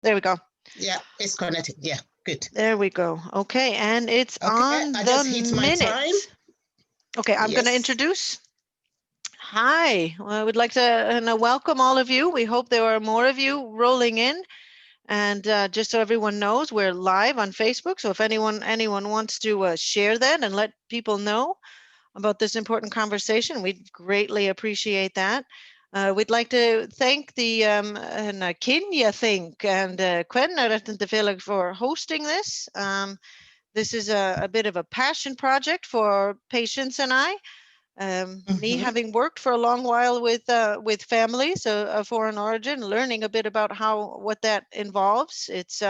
There we go. Yeah, it's connected. Yeah, good. There we go. Okay, and it's Okay, on I the just hit my minute. time. Okay, I'm going to Yes. introduce. Hi, well, I would like to welcome all of you. We hope there are more of you rolling in. And just so everyone knows, we're live on Facebook. So if anyone wants to share that and let people know about this important conversation, we'd greatly appreciate that. We'd like to thank the Kynjaþing and Kvennaréttindafélag for hosting this. This is a bit of a passion project for Patience and I. Me having worked for a long while with families of foreign origin, learning a bit about what that involves. It's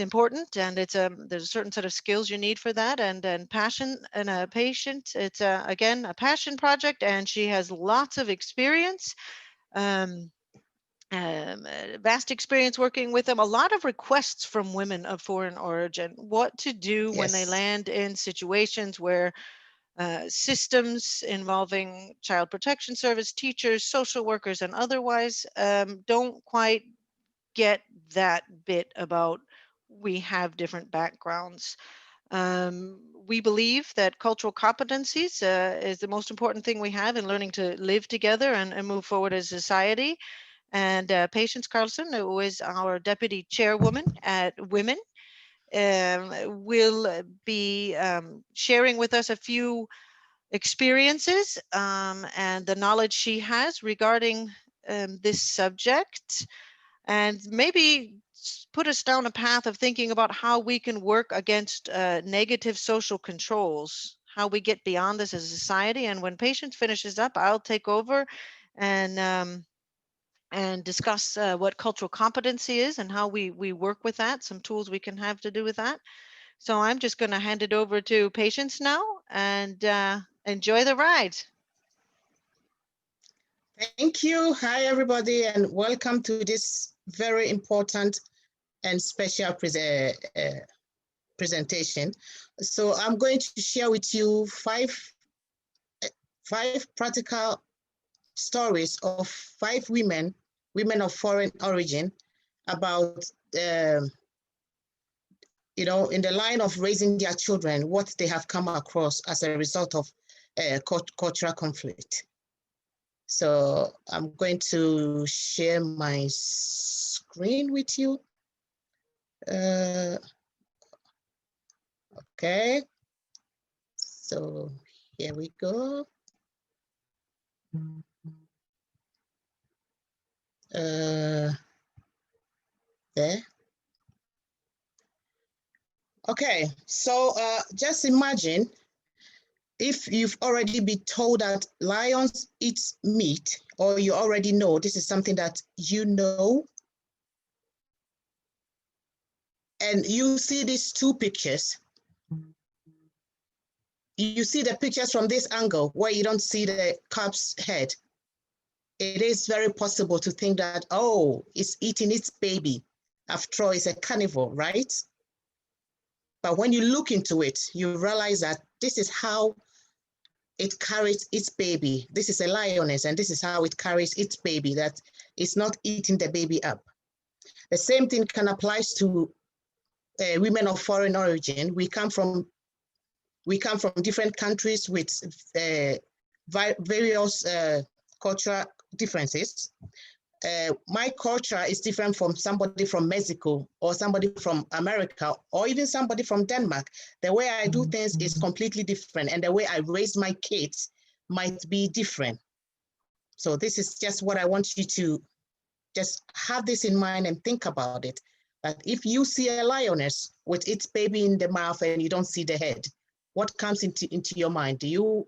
important, and there's a certain set of skills you need for that, and passion and a patient. It's again a passion project, and she has lots of experience. Vast experience working with them, a lot of requests from women of foreign origin, what to do when they land in situations where systems involving child protection service, teachers, social workers, and otherwise don't quite get that bit about we have different backgrounds. We believe that cultural competencies is the most important thing we have in learning to live together and move forward as a society. And Patience Carlson, who is our deputy chairwoman at Women, will be sharing with us a few experiences and the knowledge she has regarding this subject, and maybe put us down a path of thinking about how we can work against negative social controls, how we get beyond this as a society. And when Patience finishes up, I'll take over and discuss what cultural competency is and how we work with that, some tools we can have to do with that. So I'm just going to hand it over to Patience now, and enjoy the ride. Thank you. Hi, everybody, and welcome to this very important and special presentation. So I'm going to share with you five practical stories of 5 women of foreign origin about, in the line of raising their children, what they have come across as a result of cultural conflict. So I'm going to share my screen with you. Okay, so here we go. There. Okay, so just imagine if you've already been told that lions eat meat, or you already know, this is something that you know, and you see these 2 pictures. You see the pictures from this angle where you don't see the calf's head. It is very possible to think that, oh, it's eating its baby. After all, it's a carnivore, right? But when you look into it, you realize that this is how it carries its baby. This is a lioness, and this is how it carries its baby, that it's not eating the baby up. The same thing can apply to women of foreign origin. We come from different countries with various cultural differences. My culture is different from somebody from Mexico, or somebody from America, or even somebody from Denmark. The way I do things is completely different, and the way I raise my kids might be different. So this is just what I want you to just have this in mind and think about it. That if you see a lioness with its baby in the mouth and you don't see the head, what comes into your mind? Do you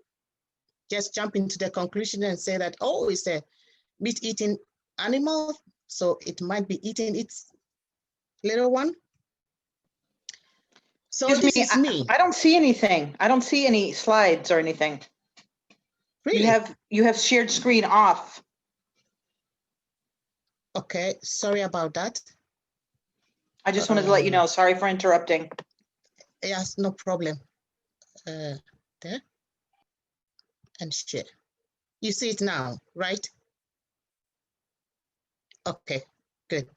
just jump into the conclusion and say that, oh, it's a meat-eating animal, so it might be eating its little one? So Excuse this me, is me. I don't see anything. I don't see any slides or anything. Really? You have shared screen off. Okay, sorry about that. I just wanted to let you know. Sorry for interrupting. Yes, no problem. There. And share. You see it now, right? Okay, good.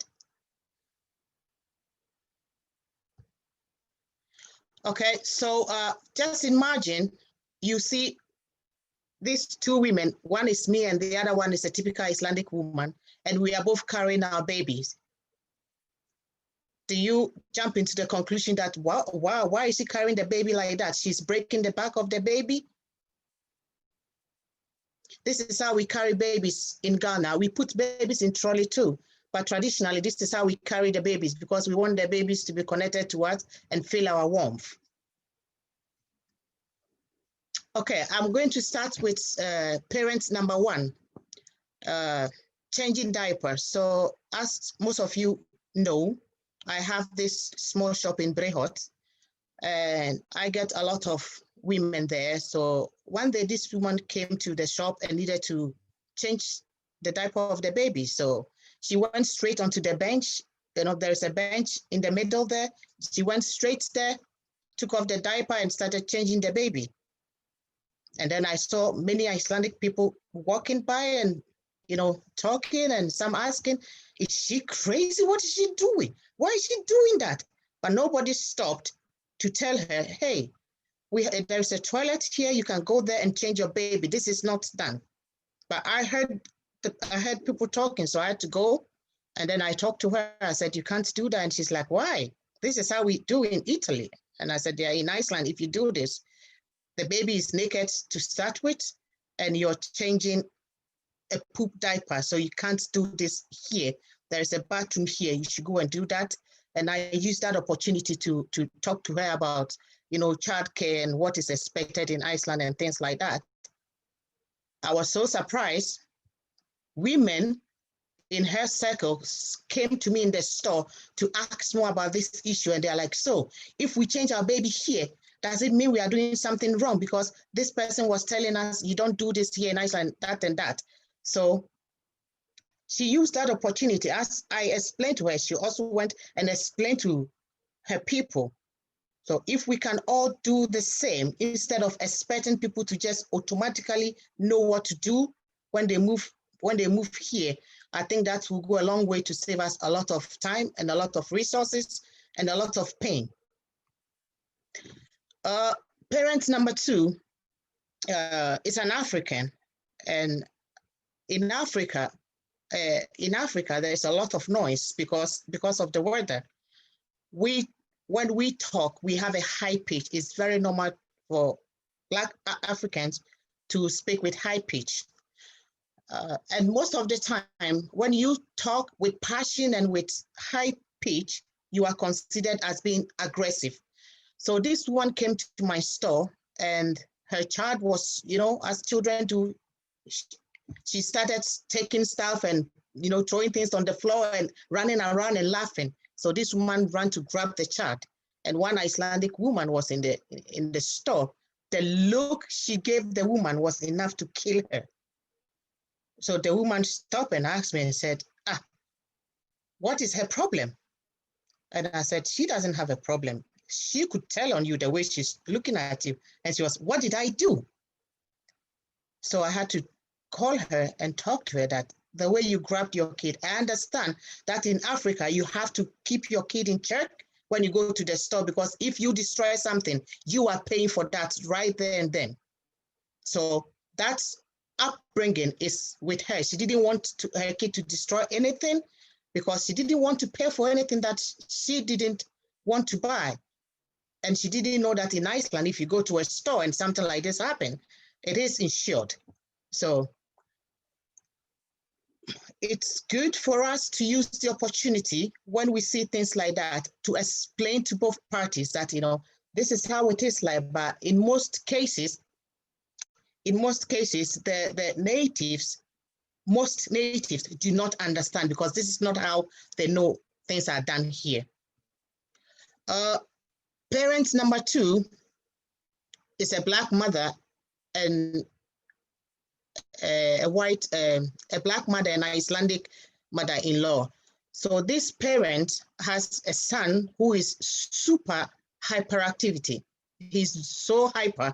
Okay, so just imagine you see these two women, one is me and the other one is a typical Icelandic woman, and we are both carrying our babies. Do you jump into the conclusion that, wow, why is she carrying the baby like that? She's breaking the back of the baby? This is how we carry babies in Ghana. We put babies in trolley too, but traditionally, this is how we carry the babies because we want the babies to be connected to us and feel our warmth. Okay, I'm going to start with parent number one, changing diapers. So as most of you know, I have this small shop in Brehot, and I get a lot of women there. So one day this woman came to the shop and needed to change the diaper of the baby. So she went straight onto the bench. You know, there's a bench in the middle there. She went straight there, took off the diaper and started changing the baby. And then I saw many Icelandic people walking by and, you know, talking, and some asking, is she crazy? What is she doing? Why is she doing that? But nobody stopped to tell her, hey, there's a toilet here. You can go there and change your baby. This is not done. But I heard people talking, so I had to go. And then I talked to her. I said, you can't do that. And she's like, why? This is how we do in Italy. And I said, yeah, in Iceland, if you do this, the baby is naked to start with, and you're changing a poop diaper. So you can't do this here. There's a bathroom here. You should go and do that. And I used that opportunity to talk to her about, you know, childcare and what is expected in Iceland and things like that. I was so surprised. Women in her circles came to me in the store to ask more about this issue. And they're like, so if we change our baby here, does it mean we are doing something wrong? Because this person was telling us, you don't do this here in Iceland, that and that. So she used that opportunity. As I explained to her, she also went and explained to her people. So if we can all do the same, instead of expecting people to just automatically know what to do when they move here, I think that will go a long way to save us a lot of time and a lot of resources and a lot of pain. Parent number two is an African, and in Africa, there's a lot of noise because of the weather. When we talk, we have a high pitch. It's very normal for Black Africans to speak with high pitch. And most of the time, when you talk with passion and with high pitch, you are considered as being aggressive. So this one came to my store, and her child was, you know, as children do, she started taking stuff and, you know, throwing things on the floor and running around and laughing. So this woman ran to grab the child, and one Icelandic woman was in the store. The look she gave the woman was enough to kill her. So the woman stopped and asked me and said, what is her problem? And I said, she doesn't have a problem. She could tell on you the way she's looking at you. And she was, what did I do? So I had to call her and talk to her that the way you grabbed your kid, I understand that in Africa, you have to keep your kid in check when you go to the store, because if you destroy something, you are paying for that right there and then. So that's upbringing is with her. She didn't want her kid to destroy anything because she didn't want to pay for anything that she didn't want to buy. And she didn't know that in Iceland, if you go to a store and something like this happens, it is insured. So it's good for us to use the opportunity when we see things like that to explain to both parties that, you know, this is how it is like, but in most cases, the natives, most natives do not understand because this is not how they know things are done here. Parent number two is a Black mother and a Black mother and Icelandic mother-in-law. So this parent has a son who is super hyperactivity. He's so hyper.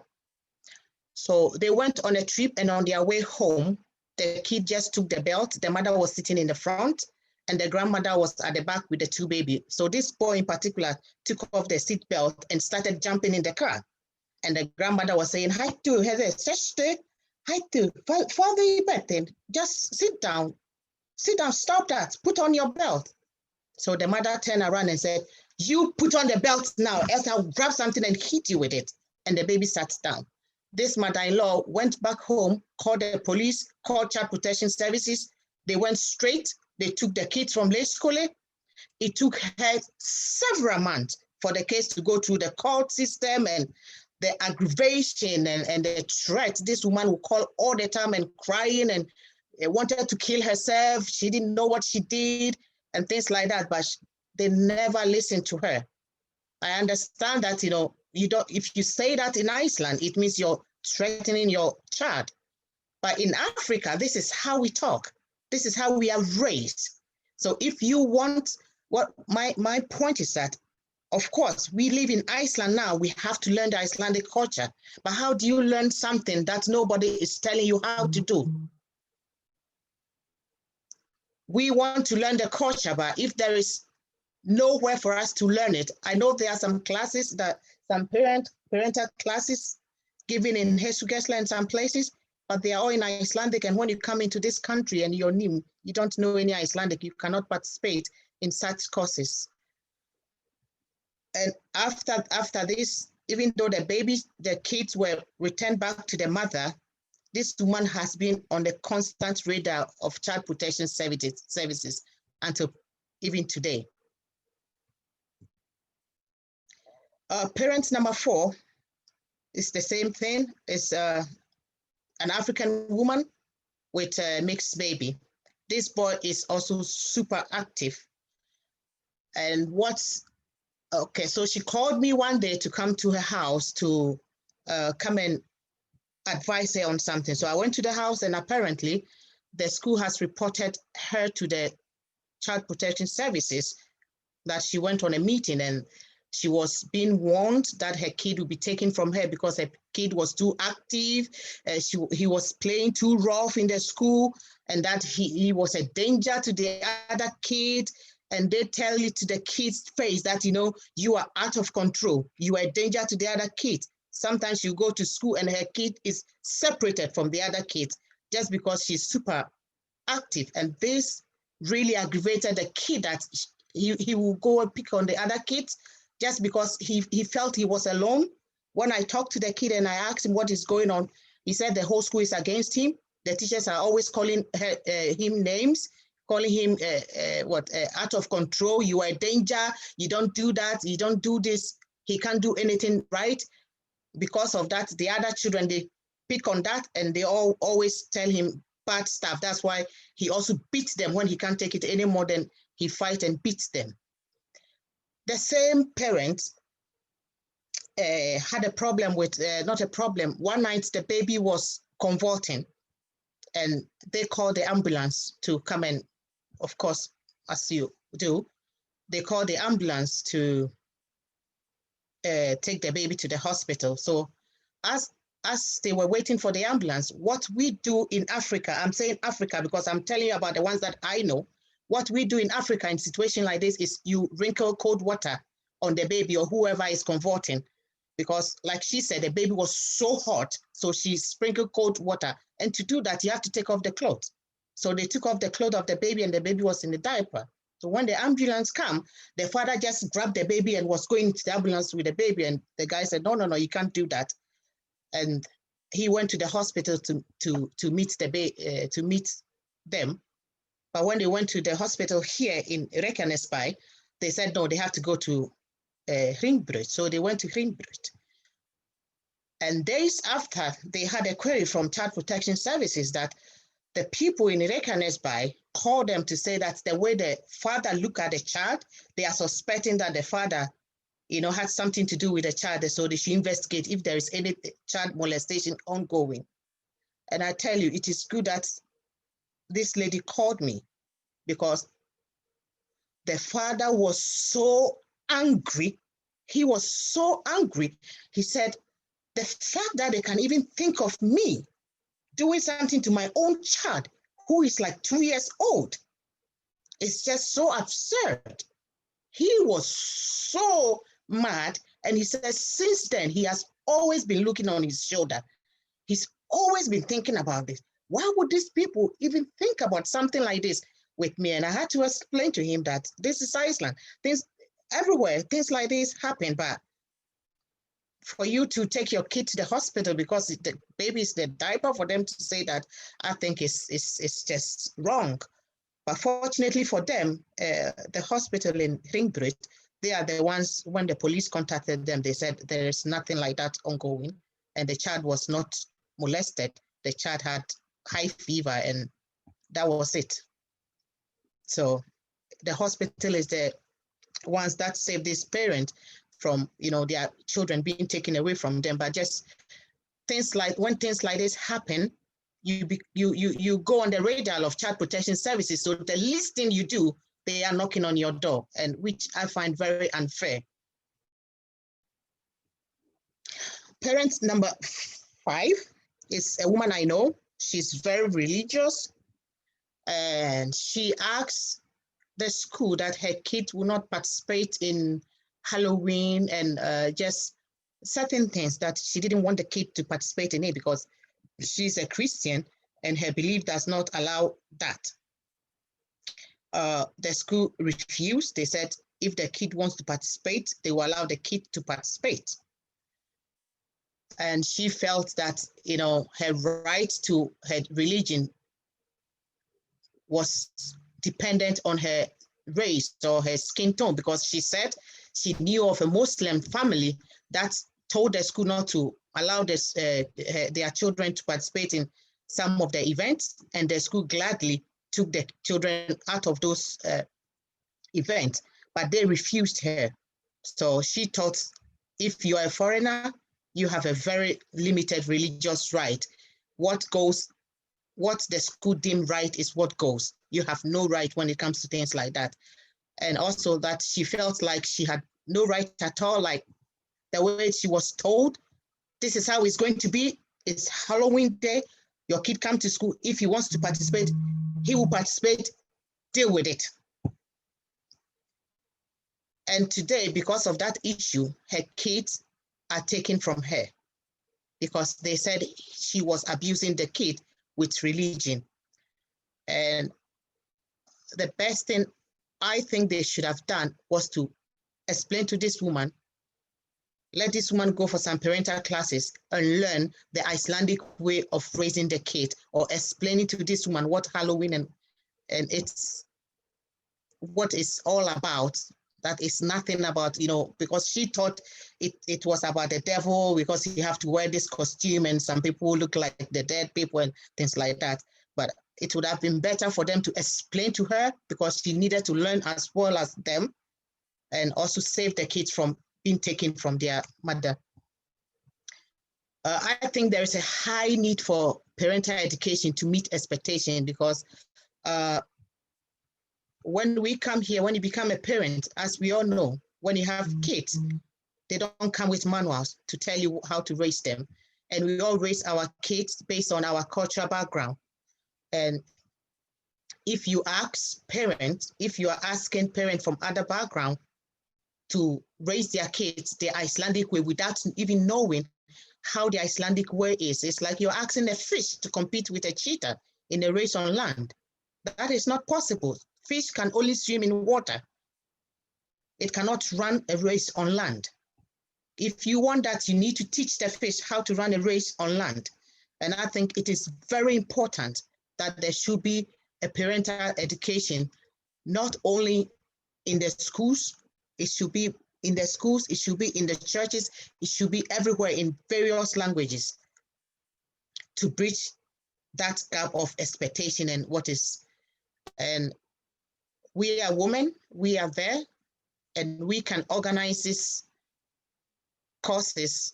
So they went on a trip, and on their way home, the kid just took the belt. The mother was sitting in the front, and the grandmother was at the back with the 2 babies. So this boy in particular took off the seatbelt and started jumping in the car. And the grandmother was saying, "Hi to father, just sit down, stop that, put on your belt." So the mother turned around and said, "You put on the belt now, else I'll grab something and hit you with it." And the baby sat down. This mother-in-law went back home, called the police, called Child Protection Services. They went straight. They took the kids from Nichole. It took her several months for the case to go through the court system and the aggravation and the threat. This woman would call all the time and crying and wanted to kill herself. She didn't know what she did and things like that, but they never listened to her. I understand that, if you say that in Iceland, it means you're threatening your child. But in Africa, this is how we talk. This is how we are raised. So if you want, what my point is that, of course, we live in Iceland now. We have to learn the Icelandic culture. But how do you learn something that nobody is telling you how to do? We want to learn the culture, but if there is nowhere for us to learn it, I know there are some classes that some parental classes given in Hesugessla and some places, but they are all in Icelandic. And when you come into this country and you're new, you don't know any Icelandic, you cannot participate in such courses. And after this, even though the kids were returned back to the mother, this woman has been on the constant radar of Child Protection Services until even today. Parent number 4 is the same thing. It's an African woman with a mixed baby. This boy is also super active. And so she called me one day to come to her house to come and advise her on something. So I went to the house, and apparently the school has reported her to the Child Protection Services that she went on a meeting and she was being warned that her kid would be taken from her because her kid was too active. He was playing too rough in the school, and that he was a danger to the other kid. And they tell you to the kid's face that, you are out of control. You are a danger to the other kid. Sometimes you go to school and her kid is separated from the other kids just because she's super active. And this really aggravated the kid, that he will go and pick on the other kids just because he felt he was alone. When I talked to the kid and I asked him what is going on, he said the whole school is against him. The teachers are always calling him names, calling him out of control. You are a danger. You don't do that. You don't do this. He can't do anything right. Because of that, the other children, they pick on that and they always tell him bad stuff. That's why he also beats them. When he can't take it anymore, then he fights and beats them. The same parent had a problem with, not a problem. One night the baby was convulsing and they called the ambulance to come and, of course, as you do, they called the ambulance to take the baby to the hospital. So as they were waiting for the ambulance, what we do in Africa, I'm saying Africa because I'm telling you about the ones that I know. What we do in Africa in situations like this is you wrinkle cold water on the baby or whoever is convulsing, because like she said, the baby was so hot, so she sprinkled cold water. And to do that, you have to take off the clothes. So they took off the clothes of the baby and the baby was in the diaper. So when the ambulance came, the father just grabbed the baby and was going to the ambulance with the baby. And the guy said, no, you can't do that. And he went to the hospital to meet them. But when they went to the hospital here in Reykjanesbæ, they said, no, they have to go to Hringbraut. So they went to Hringbraut. And days after, they had a query from Child Protection Services that the people in Reykjanesbæ called them to say that the way the father looked at the child, they are suspecting that the father, had something to do with the child. So they should investigate if there is any child molestation ongoing. And I tell you, it is good that this lady called me, because the father was so angry. He was so angry. He said, the fact that they can even think of me doing something to my own child, who is like 2 years old. It's just so absurd. He was so mad, and he says since then he has always been looking on his shoulder. He's always been thinking about this. Why would these people even think about something like this with me? And I had to explain to him that this is Iceland. Things everywhere, things like this happen, but for you to take your kid to the hospital because the baby is the diaper, for them to say that, I think it's just wrong. But fortunately for them, the hospital in Ringbrit, they are the ones, when the police contacted them, they said there is nothing like that ongoing, and the child was not molested. The child had high fever, and that was it. So the hospital is the ones that save this parent from, their children being taken away from them. But just things like, when things like this happen, you go on the radar of child protection services. So the least thing you do, they are knocking on your door, and which I find very unfair. Parent number 5 is a woman I know. She's very religious, and she asks the school that her kid will not participate in Halloween and just certain things that she didn't want the kid to participate in it because she's a Christian and her belief does not allow that. The school refused. They said if the kid wants to participate, they will allow the kid to participate. And she felt that, her right to her religion was dependent on her race or her skin tone, because she said she knew of a Muslim family that told the school not to allow their children to participate in some of the events, and the school gladly took the children out of those events, but they refused her. So she thought, if you are a foreigner, you have a very limited religious right. What the school deemed right is what goes. You have no right when it comes to things like that. And also that she felt like she had no right at all, like the way she was told, this is how it's going to be. It's Halloween day. Your kid comes to school. If he wants to participate, he will participate. Deal with it. And today, because of that issue, her kids are taken from her because they said she was abusing the kid with religion. And the best thing I think they should have done was to explain to this woman, let this woman go for some parental classes and learn the Icelandic way of raising the kid, or explaining to this woman what Halloween and it's what it's all about. That is nothing about, because she thought it was about the devil because you have to wear this costume and some people look like the dead people and things like that. But it would have been better for them to explain to her, because she needed to learn as well as them, and also save the kids from being taken from their mother. I think there is a high need for parental education to meet expectation, because when we come here, when you become a parent, as we all know, when you have kids, they don't come with manuals to tell you how to raise them. And we all raise our kids based on our cultural background. And if you ask parents, if you are asking parents from other background to raise their kids the Icelandic way without even knowing how the Icelandic way is, it's like you're asking a fish to compete with a cheetah in a race on land. That is not possible. Fish can only swim in water. It cannot run a race on land. If you want that, you need to teach the fish how to run a race on land. And I think it is very important that there should be a parental education, not only in the schools, it should be in the schools, it should be in the churches, it should be everywhere in various languages to bridge that gap of expectation and what is. And we are women, we are there, and we can organize these courses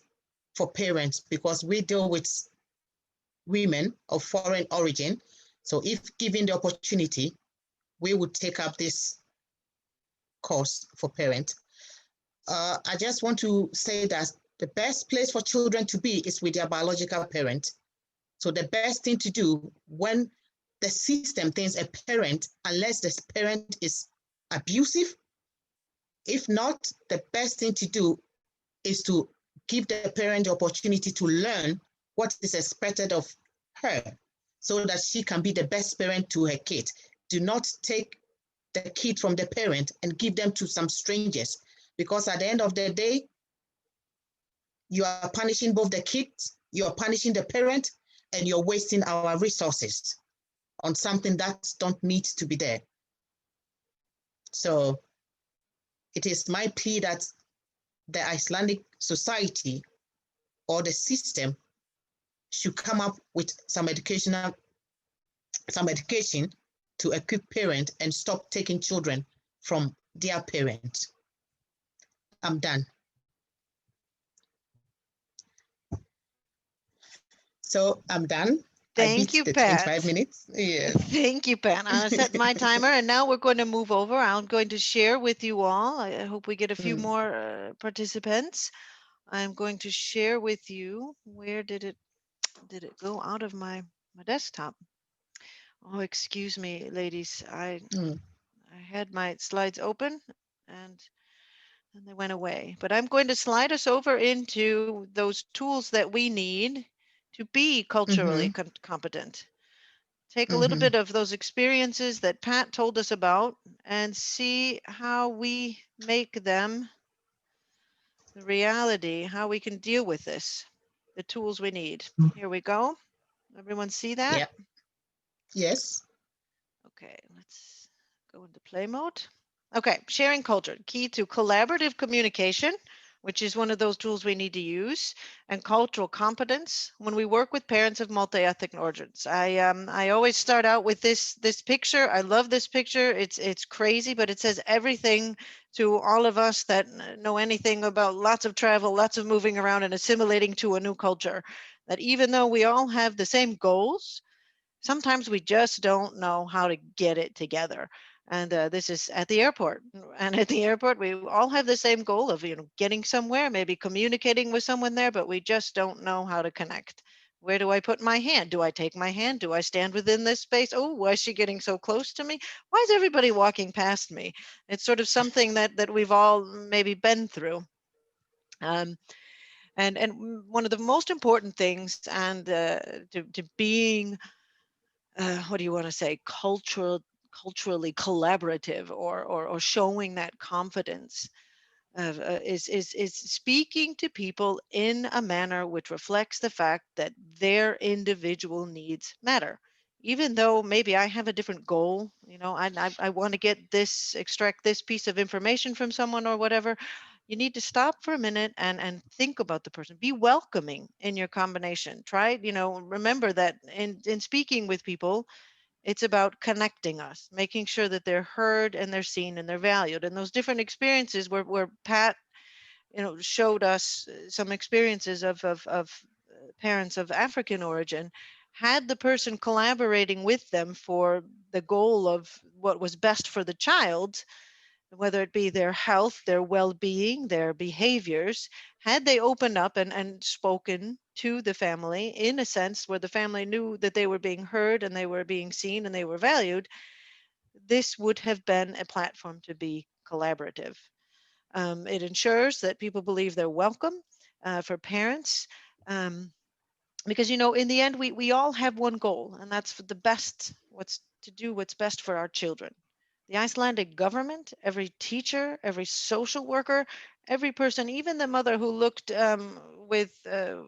for parents, because we deal with women of foreign origin. So if given the opportunity, we would take up this course for parents. I just want to say that the best place for children to be is with their biological parent. So the best thing to do when the system thinks a parent, unless this parent is abusive, if not, the best thing to do is to give the parent the opportunity to learn what is expected of her so that she can be the best parent to her kid. Do not take the kid from the parent and give them to some strangers, because at the end of the day, you are punishing both the kids, you are punishing the parent, and you're wasting our resources on something that don't need to be there. So it is my plea that the Icelandic society or the system should come up with some education to equip parents and stop taking children from their parents. I'm done. So I'm done. Thank you, I beat the Pat. 25 minutes. Yes. Thank you, Pat. I set my timer, and now we're going to move over. I'm going to share with you all. I hope we get a few more participants. I'm going to share with you. Where did it go out of my desktop? Oh, excuse me, ladies. I had my slides open and they went away. But I'm going to slide us over into those tools that we need to be culturally competent. Take a little bit of those experiences that Pat told us about and see how we make them the reality, how we can deal with this, the tools we need. Here we go. Everyone see that? Yeah. Yes. Okay, let's go into play mode. Okay, sharing culture, key to collaborative communication, which is one of those tools we need to use, and cultural competence when we work with parents of multi-ethnic origins. I always start out with this picture. I love this picture. It's crazy, but it says everything to all of us that know anything about lots of travel, lots of moving around and assimilating to a new culture. That even though we all have the same goals, sometimes we just don't know how to get it together. And this is at the airport. And at the airport, we all have the same goal of, getting somewhere, maybe communicating with someone there, but we just don't know how to connect. Where do I put my hand? Do I take my hand? Do I stand within this space? Oh, why is she getting so close to me? Why is everybody walking past me? It's sort of something that we've all maybe been through. And one of the most important things, and to being what do you want to say, culturally collaborative, or showing that confidence is speaking to people in a manner which reflects the fact that their individual needs matter. Even though maybe I have a different goal, I want to get this, extract this piece of information from someone or whatever, you need to stop for a minute and think about the person. Be welcoming in your combination. Try, remember that in speaking with people, it's about connecting us, making sure that they're heard and they're seen and they're valued. And those different experiences where Pat, showed us some experiences of parents of African origin, had the person collaborating with them for the goal of what was best for the child, whether it be their health, their well-being, their behaviors, had they opened up and spoken to the family in a sense where the family knew that they were being heard and they were being seen and they were valued, this would have been a platform to be collaborative. It ensures that people believe they're welcome for parents. Because in the end we all have one goal, and that's for the best, what's best for our children. The Icelandic government, every teacher, every social worker, every person, even the mother who looked with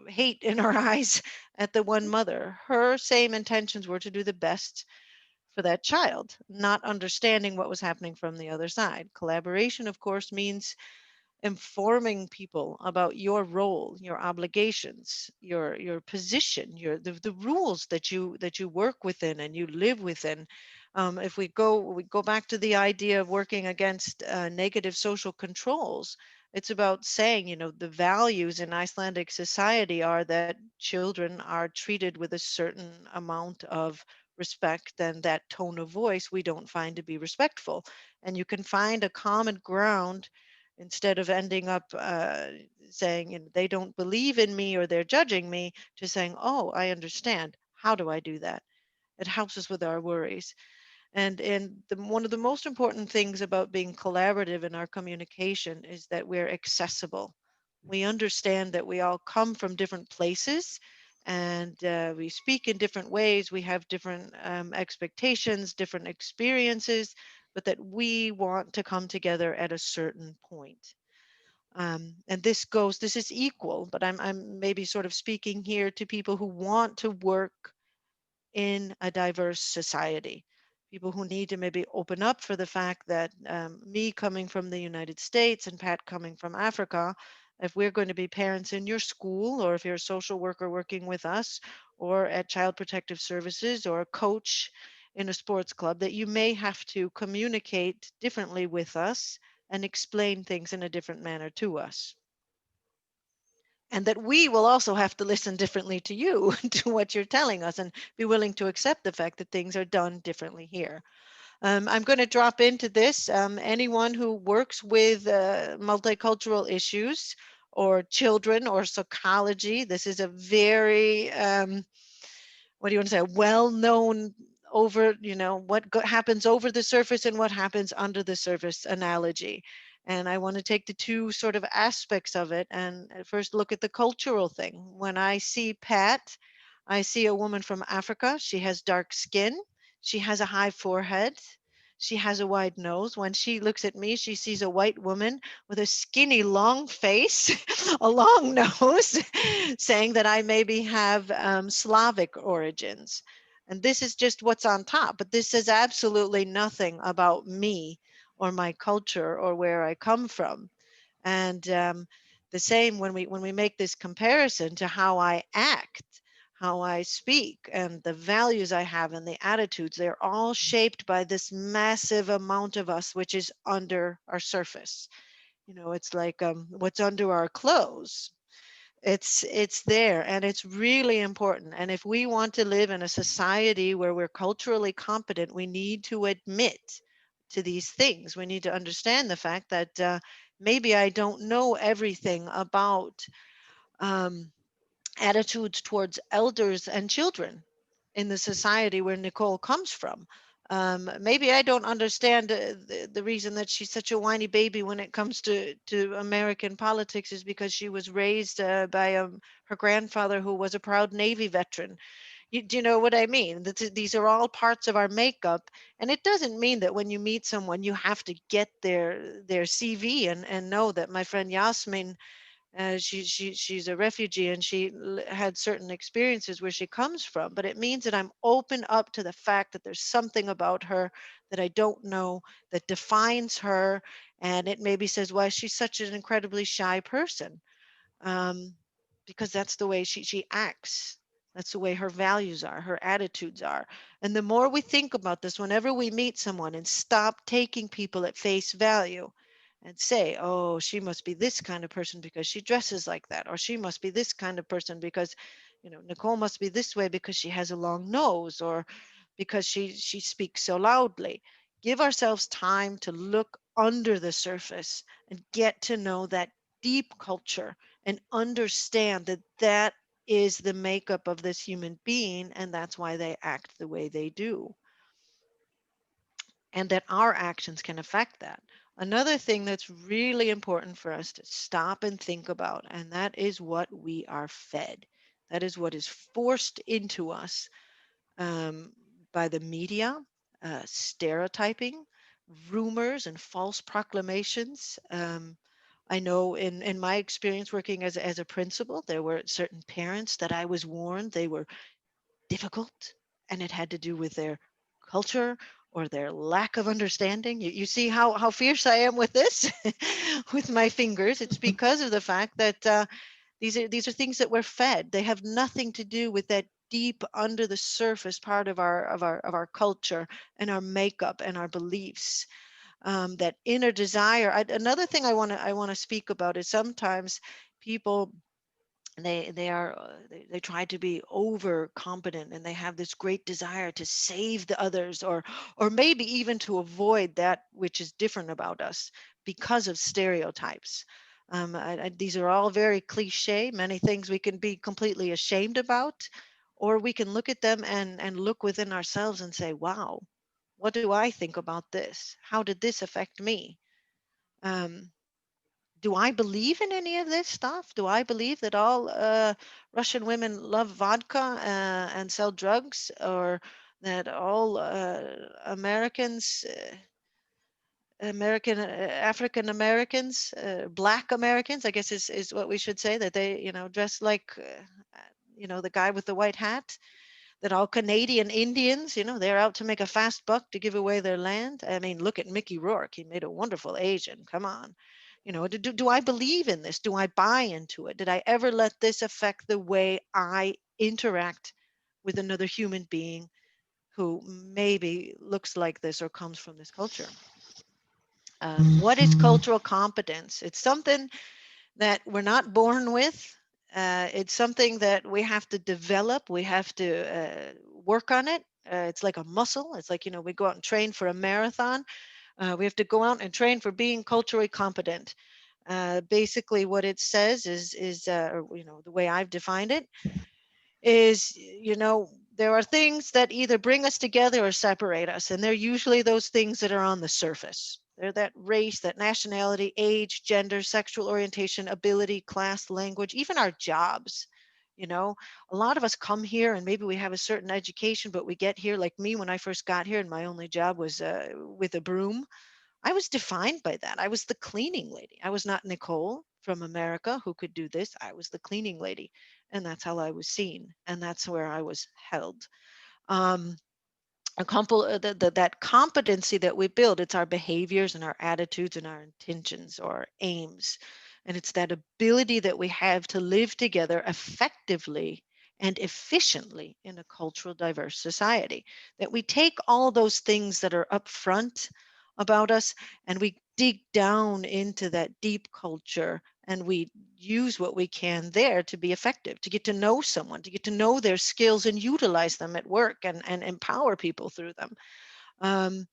hate in her eyes at the one mother, her same intentions were to do the best for that child, not understanding what was happening from the other side. Collaboration, of course, means informing people about your role, your obligations, your position, the rules that you work within and you live within. If we go back to the idea of working against negative social controls, it's about saying, the values in Icelandic society are that children are treated with a certain amount of respect, and that tone of voice we don't find to be respectful. And you can find a common ground instead of ending up saying, they don't believe in me or they're judging me, to saying, oh, I understand. How do I do that? It helps us with our worries. And one of the most important things about being collaborative in our communication is that we're accessible. We understand that we all come from different places, and we speak in different ways. We have different expectations, different experiences, but that we want to come together at a certain point. And this is equal, but I'm maybe sort of speaking here to people who want to work in a diverse society. People who need to maybe open up for the fact that me coming from the United States and Pat coming from Africa, if we're going to be parents in your school, or if you're a social worker working with us, or at Child Protective Services, or a coach in a sports club, that you may have to communicate differently with us and explain things in a different manner to us. And that we will also have to listen differently to you, to what you're telling us, and be willing to accept the fact that things are done differently here. I'm going to drop into this. Anyone who works with multicultural issues or children or psychology, this is a very, what do you want to say, well-known over, what happens over the surface and what happens under the surface analogy. And I want to take the two sort of aspects of it and first look at the cultural thing. When I see Pat, I see a woman from Africa. She has dark skin. She has a high forehead. She has a wide nose. When she looks at me, she sees a white woman with a skinny, long face, a long nose, saying that I maybe have Slavic origins. And this is just what's on top, but this says absolutely nothing about me or my culture or where I come from. And the same when we make this comparison to how I act, how I speak, and the values I have and the attitudes, they're all shaped by this massive amount of us, which is under our surface. It's like what's under our clothes. It's there, and it's really important. And if we want to live in a society where we're culturally competent, we need to admit to these things. We need to understand the fact that maybe I don't know everything about um, attitudes towards elders and children in the society where Nichole comes from. Maybe I don't understand the reason that she's such a whiny baby when it comes to American politics is because she was raised by her grandfather who was a proud Navy veteran. Do you know what I mean? These are all parts of our makeup, and it doesn't mean that when you meet someone you have to get their CV and know that my friend Yasmin, she's a refugee and she had certain experiences where she comes from, but it means that I'm open up to the fact that there's something about her that I don't know that defines her, and it maybe says why she's such an incredibly shy person, um, because that's the way she acts. That's the way her values are, her attitudes are. And the more we think about this, whenever we meet someone, and stop taking people at face value and say, oh, she must be this kind of person because she dresses like that, or she must be this kind of person because, Nichole must be this way because she has a long nose, or because she speaks so loudly. Give ourselves time to look under the surface and get to know that deep culture and understand that that is the makeup of this human being, and that's why they act the way they do, and that our actions can affect that. Another thing that's really important for us to stop and think about, and that is what we are fed. That is what is forced into us um, by the media, stereotyping, rumors, and false proclamations. I know in my experience working as a principal, there were certain parents that I was warned they were difficult, and it had to do with their culture or their lack of understanding. You see how fierce I am with this, with my fingers. It's because of the fact that these are things that we're fed. They have nothing to do with that deep under the surface part of our culture and our makeup and our beliefs. That inner desire. Another thing I want to speak about is sometimes people they try to be over competent, and they have this great desire to save the others, or maybe even to avoid that which is different about us because of stereotypes. These are all very cliche, many things we can be completely ashamed about, or we can look at them and look within ourselves and say, wow, what do I think about this? How did this affect me? Um, do I believe in any of this stuff? Do I believe that all Russian women love vodka and sell drugs, or that all Americans, African Americans, Black Americans, I guess is what we should say, that they, dress like, the guy with the white hat, that all Canadian Indians, they're out to make a fast buck to give away their land. I mean, look at Mickey Rourke. He made a wonderful Asian. Come on. Do I believe in this? Do I buy into it? Did I ever let this affect the way I interact with another human being who maybe looks like this or comes from this culture? What is cultural competence? It's something that we're not born with. It's something that we have to develop. We have to work on it. It's like a muscle. It's like, we go out and train for a marathon. We have to go out and train for being culturally competent. Basically, what it says is the way I've defined it is, there are things that either bring us together or separate us. And they're usually those things that are on the surface. They're that race, that nationality, age, gender, sexual orientation, ability, class, language, even our jobs. A lot of us come here and maybe we have a certain education, but we get here, like me, when I first got here and my only job was with a broom. I was defined by that. I was the cleaning lady. I was not Nichole from America who could do this. I was the cleaning lady. And that's how I was seen. And that's where I was held. Um, that competency that we build, it's our behaviors and our attitudes and our intentions or our aims. And it's that ability that we have to live together effectively and efficiently in a cultural diverse society. That we take all those things that are upfront about us and we dig down into that deep culture and we use what we can there to be effective, to get to know someone, to get to know their skills and utilize them at work and empower people through them. Um,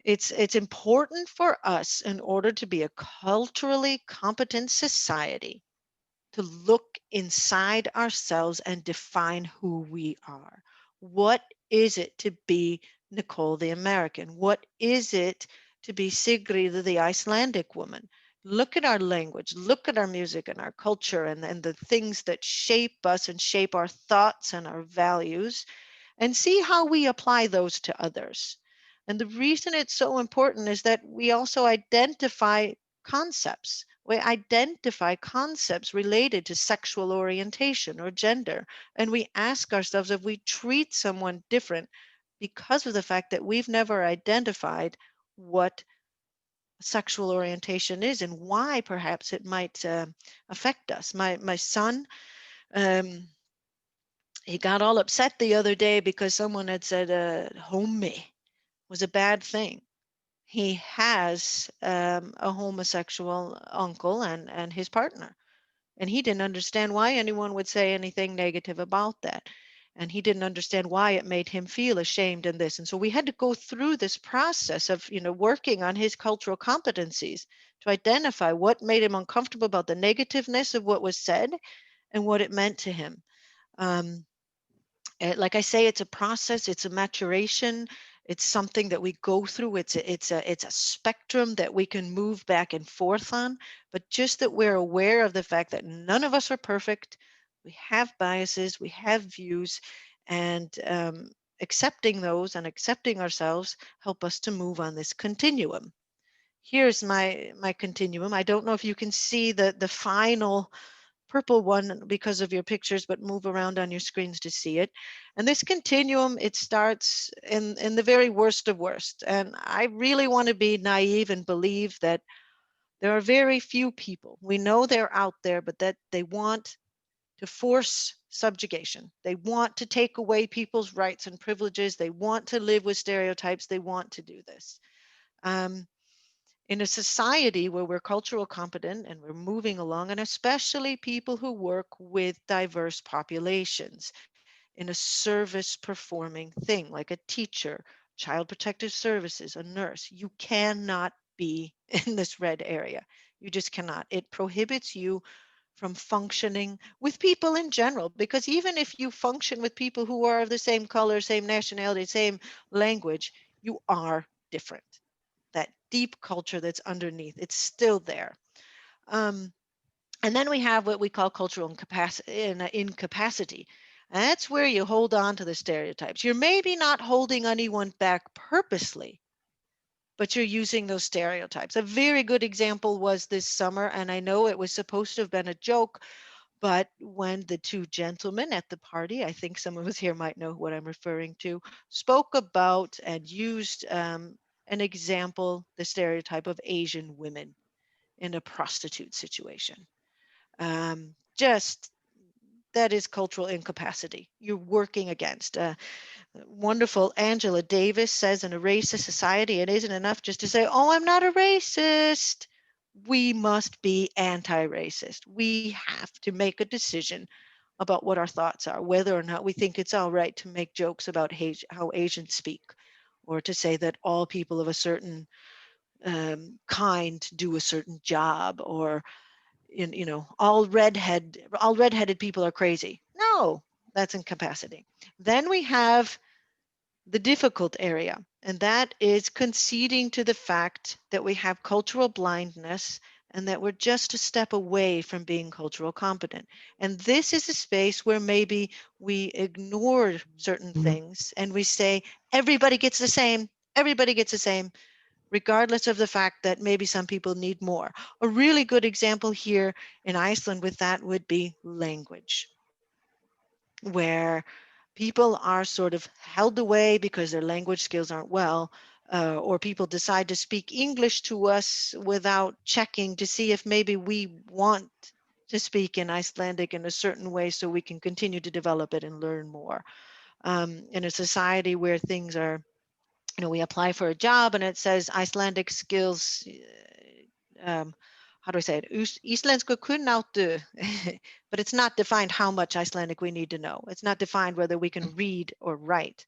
it's important for us, in order to be a culturally competent society, to look inside ourselves and define who we are. What is it to be Nichole the American? What is it to be Sigrid the Icelandic woman? Look at our language, look at our music and our culture and the things that shape us and shape our thoughts and our values, and see how we apply those to others. And the reason it's so important is that we also identify concepts. We identify concepts related to sexual orientation or gender. And we ask ourselves if we treat someone different because of the fact that we've never identified what sexual orientation is and why perhaps it might affect us. My son, um, he got all upset the other day because someone had said "homie" was a bad thing. He has a homosexual uncle and his partner, and he didn't understand why anyone would say anything negative about that. And he didn't understand why it made him feel ashamed in this. And so we had to go through this process of, working on his cultural competencies to identify what made him uncomfortable about the negativeness of what was said and what it meant to him. Um, like I say, it's a process, it's a maturation, it's something that we go through. It's a spectrum that we can move back and forth on, but just that we're aware of the fact that none of us are perfect. We have biases, we have views, and accepting those and accepting ourselves help us to move on this continuum. Here's my continuum. I don't know if you can see the final purple one because of your pictures, but move around on your screens to see it. And this continuum, it starts in the very worst of worst. And I really want to be naive and believe that there are very few people, we know they're out there, but that they want to force subjugation. They want to take away people's rights and privileges. They want to live with stereotypes. They want to do this. In a society where we're cultural competent and we're moving along, and especially people who work with diverse populations in a service performing thing like a teacher, child protective services, a nurse, you cannot be in this red area. You just cannot. It prohibits you from functioning with people in general, because even if you function with people who are of the same color, same nationality, same language, you are different. That deep culture that's underneath, it's still there. And then we have what we call cultural incapacity. That's where you hold on to the stereotypes. You're maybe not holding anyone back purposely, but you're using those stereotypes. A very good example was this summer, and I know it was supposed to have been a joke, but when the two gentlemen at the party, I think some of us here might know what I'm referring to, spoke about and used an example, the stereotype of Asian women in a prostitute situation. Just that is cultural incapacity. You're working against. Wonderful Angela Davis says in a racist society, it isn't enough just to say, oh, I'm not a racist. We must be anti-racist. We have to make a decision about what our thoughts are, whether or not we think it's all right to make jokes about how Asians speak, or to say that all people of a certain kind do a certain job, or all redheaded people are crazy. No, that's incapacity. Then we have the difficult area, and that is conceding to the fact that we have cultural blindness and that we're just a step away from being cultural competent. And this is a space where maybe we ignore certain things and we say, everybody gets the same, everybody gets the same, regardless of the fact that maybe some people need more. A really good example here in Iceland with that would be language, where people are sort of held away because their language skills aren't well, or people decide to speak English to us without checking to see if maybe we want to speak in Icelandic in a certain way so we can continue to develop it and learn more. In a society where things are, we apply for a job and it says Icelandic skills, how do I say it? Íslensku kunnáttu, but it's not defined how much Icelandic we need to know. It's not defined whether we can read or write,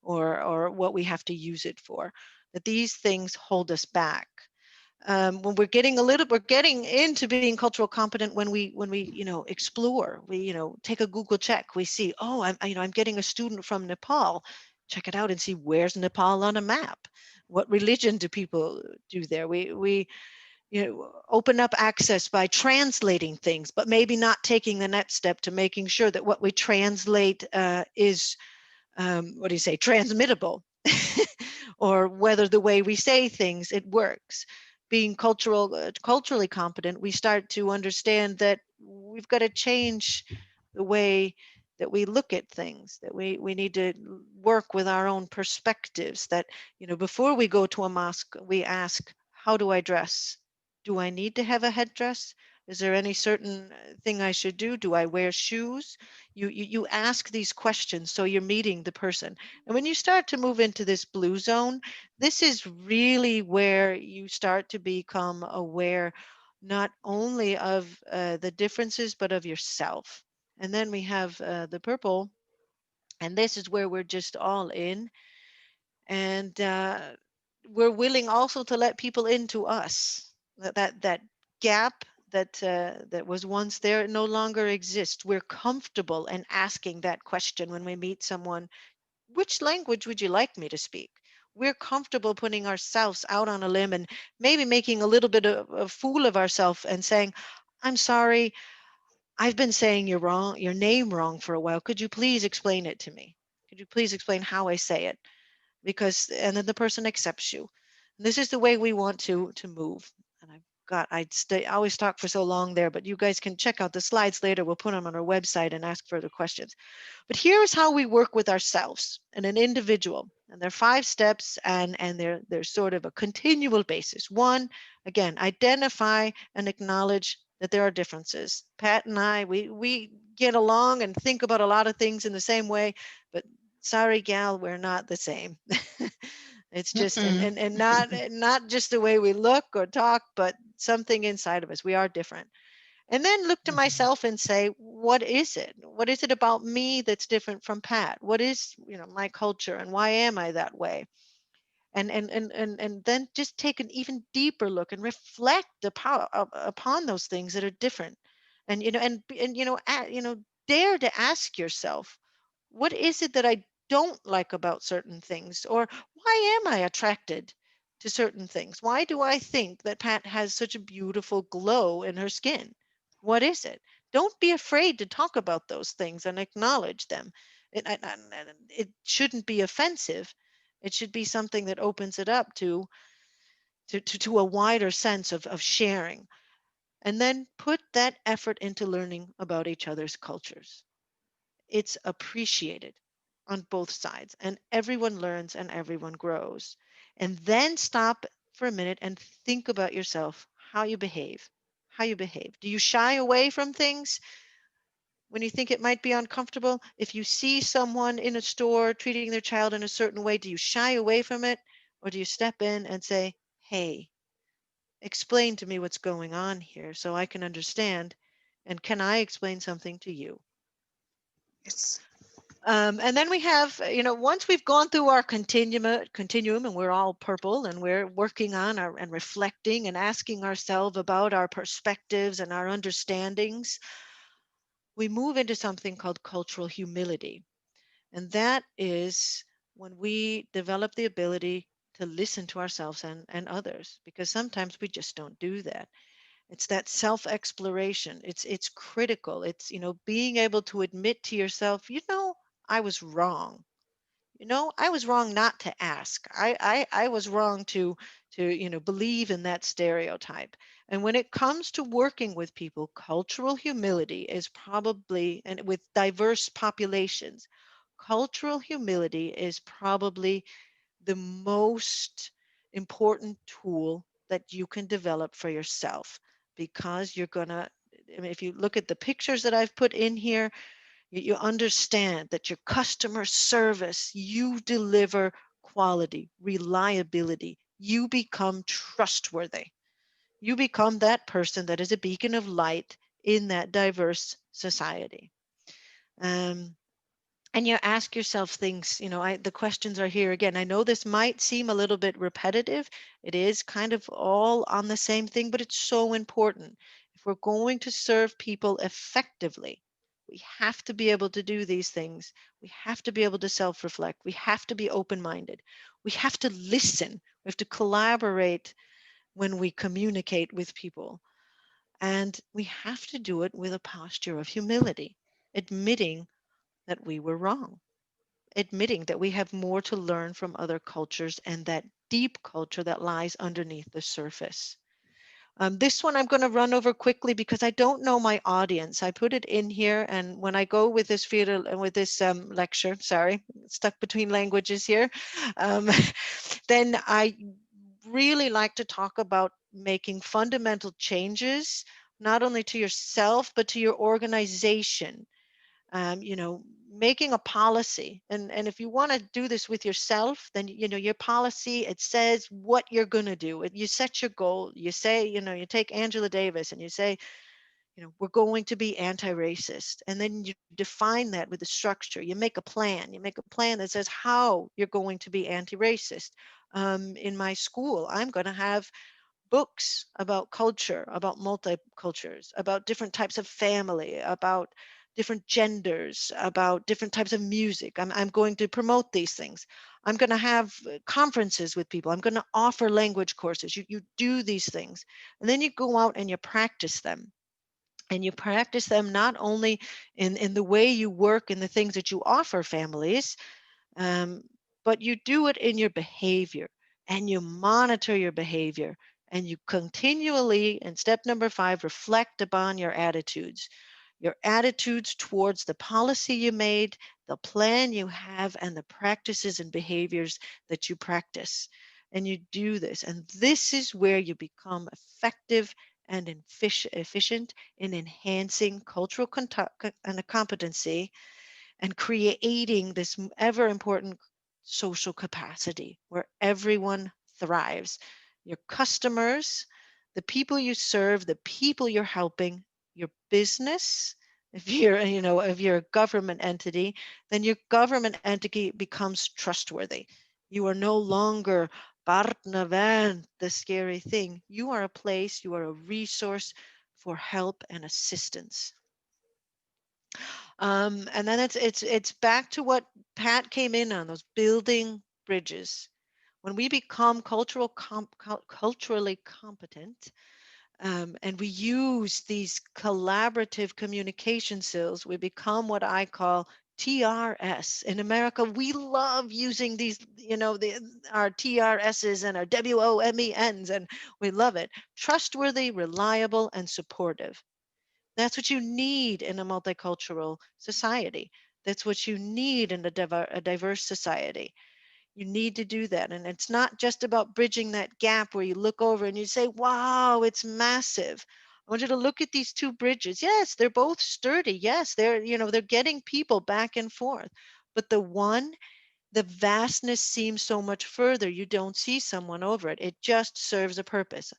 or what we have to use it for. That these things hold us back. When we're getting into being cultural competent when we explore. We take a Google check. We see, oh, I'm getting a student from Nepal. Check it out and see, where's Nepal on a map. What religion do people do there? We open up access by translating things, but maybe not taking the next step to making sure that what we translate is, what do you say, transmittable, or whether the way we say things, it works. Being culturally competent, we start to understand that we've got to change the way that we look at things, that we need to work with our own perspectives, that before we go to a mosque, we ask, how do I dress? Do I need to have a headdress? Is there any certain thing I should do? Do I wear shoes? You ask these questions, so you're meeting the person. And when you start to move into this blue zone, this is really where you start to become aware not only of the differences, but of yourself. And then we have the purple, and this is where we're just all in. And we're willing also to let people into us. That gap that was once there, it no longer exists. We're comfortable in asking that question when we meet someone. Which language would you like me to speak? We're comfortable putting ourselves out on a limb and maybe making a little bit of a fool of ourselves and saying, I'm sorry, I've been saying your name wrong for a while. Could you please explain it to me? Could you please explain how I say it? And then the person accepts you. And this is the way we want to move. And I always talk for so long there, but you guys can check out the slides later. We'll put them on our website and ask further questions. But here's how we work with ourselves and an individual. And there are 5 steps, and they're sort of a continual basis. 1, again, identify and acknowledge that there are differences. Pat and I, we get along and think about a lot of things in the same way, but sorry, gal, we're not the same. It's just, and not just the way we look or talk, but something inside of us. We are different. And then look to myself and say, what is it? What is it about me that's different from Pat? What is, my culture, and why am I that way? And then just take an even deeper look and reflect upon those things that are different. And dare to ask yourself, what is it that I don't like about certain things? Or why am I attracted to certain things? Why do I think that Pat has such a beautiful glow in her skin? What is it? Don't be afraid to talk about those things and acknowledge them. It shouldn't be offensive. It should be something that opens it up to a wider sense of sharing. And then put that effort into learning about each other's cultures. It's appreciated on both sides, and everyone learns and everyone grows. And then stop for a minute and think about yourself, how you behave. How you behave. Do you shy away from things when you think it might be uncomfortable? If you see someone in a store treating their child in a certain way, do you shy away from it? Or do you step in and say, hey, explain to me what's going on here so I can understand? And can I explain something to you? Yes. And then we have, once we've gone through our continuum and we're all purple and we're working on our and reflecting and asking ourselves about our perspectives and our understandings, we move into something called cultural humility. And that is when we develop the ability to listen to ourselves and others, because sometimes we just don't do that. It's that self-exploration. It's critical. It's, being able to admit to yourself, I was wrong. I was wrong not to ask. I was wrong to believe in that stereotype. And when it comes to working with people, cultural humility is probably, and with diverse populations, cultural humility is probably the most important tool that you can develop for yourself, because you're going to, I mean, if you look at the pictures that I've put in here, you understand that your customer service, you deliver quality, reliability, you become trustworthy. You become that person that is a beacon of light in that diverse society. Um, and you ask yourself things, the questions are here again. I know this might seem a little bit repetitive. It is kind of all on the same thing, but it's so important. If we're going to serve people effectively, we have to be able to do these things. We have to be able to self-reflect. We have to be open-minded. We have to listen. We have to collaborate when we communicate with people. And we have to do it with a posture of humility, admitting that we were wrong, admitting that we have more to learn from other cultures and that deep culture that lies underneath the surface. This one I'm going to run over quickly because I don't know my audience. I put it in here, and when I go with this lecture, sorry, stuck between languages here, um, then I really like to talk about making fundamental changes, not only to yourself, but to your organization. Making a policy. And if you want to do this with yourself, then, your policy, it says what you're going to do. You set your goal. You say, you take Angela Davis and you say, we're going to be anti-racist. And then you define that with the structure. You make a plan. You make a plan that says how you're going to be anti-racist. In my school, I'm going to have books about culture, about multicultures, about different types of family, about different genders, about different types of music. I'm going to promote these things. I'm going to have conferences with people. I'm going to offer language courses. You do these things, and then you go out and you practice them. And you practice them not only in the way you work and the things that you offer families, um, but you do it in your behavior, and you monitor your behavior, and you continually, in step number 5, reflect upon your attitudes towards the policy you made, the plan you have, and the practices and behaviors that you practice. And you do this, and this is where you become effective and efficient in enhancing cultural and competency and creating this ever important social capacity where everyone thrives. Your customers, the people you serve, the people you're helping, your business. If you're a government entity, then your government entity becomes trustworthy. You are no longer Bartnavan, the scary thing. You are a place, you are a resource for help and assistance. And then it's back to what Pat came in on, those building bridges. When we become culturally competent, and we use these collaborative communication skills, we become what I call TRS. In America, we love using these, our TRSs and our W.O.M.E.Ns, and we love it. Trustworthy, reliable, and supportive. That's what you need in a multicultural society. That's what you need in a diverse society. You need to do that. And it's not just about bridging that gap where you look over and you say, wow, it's massive. I want you to look at these two bridges. Yes, they're both sturdy. Yes, they're getting people back and forth. But the vastness seems so much further. You don't see someone over it. It just serves a purpose.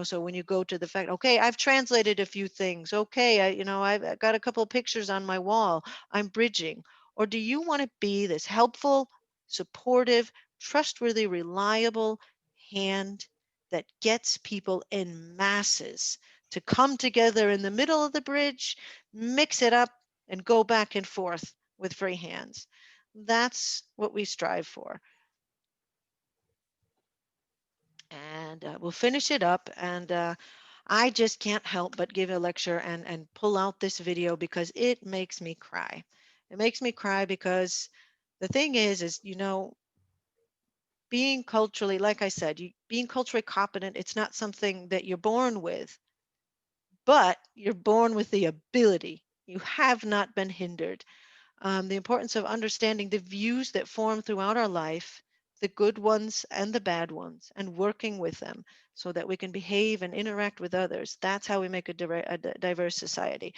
So when you go to the fact, okay, I've translated a few things. Okay, I've got a couple of pictures on my wall. I'm bridging. Or do you want to be this helpful, supportive, trustworthy, reliable hand that gets people in masses to come together in the middle of the bridge, mix it up, and go back and forth with free hands? That's what we strive for. And we'll finish it up. And I just can't help but give a lecture and pull out this video because it makes me cry. It makes me cry because the thing is, being culturally, like I said, being culturally competent, it's not something that you're born with, but you're born with the ability. You have not been hindered. The importance of understanding the views that form throughout our life, the good ones and the bad ones, and working with them so that we can behave and interact with others. That's how we make a diverse society.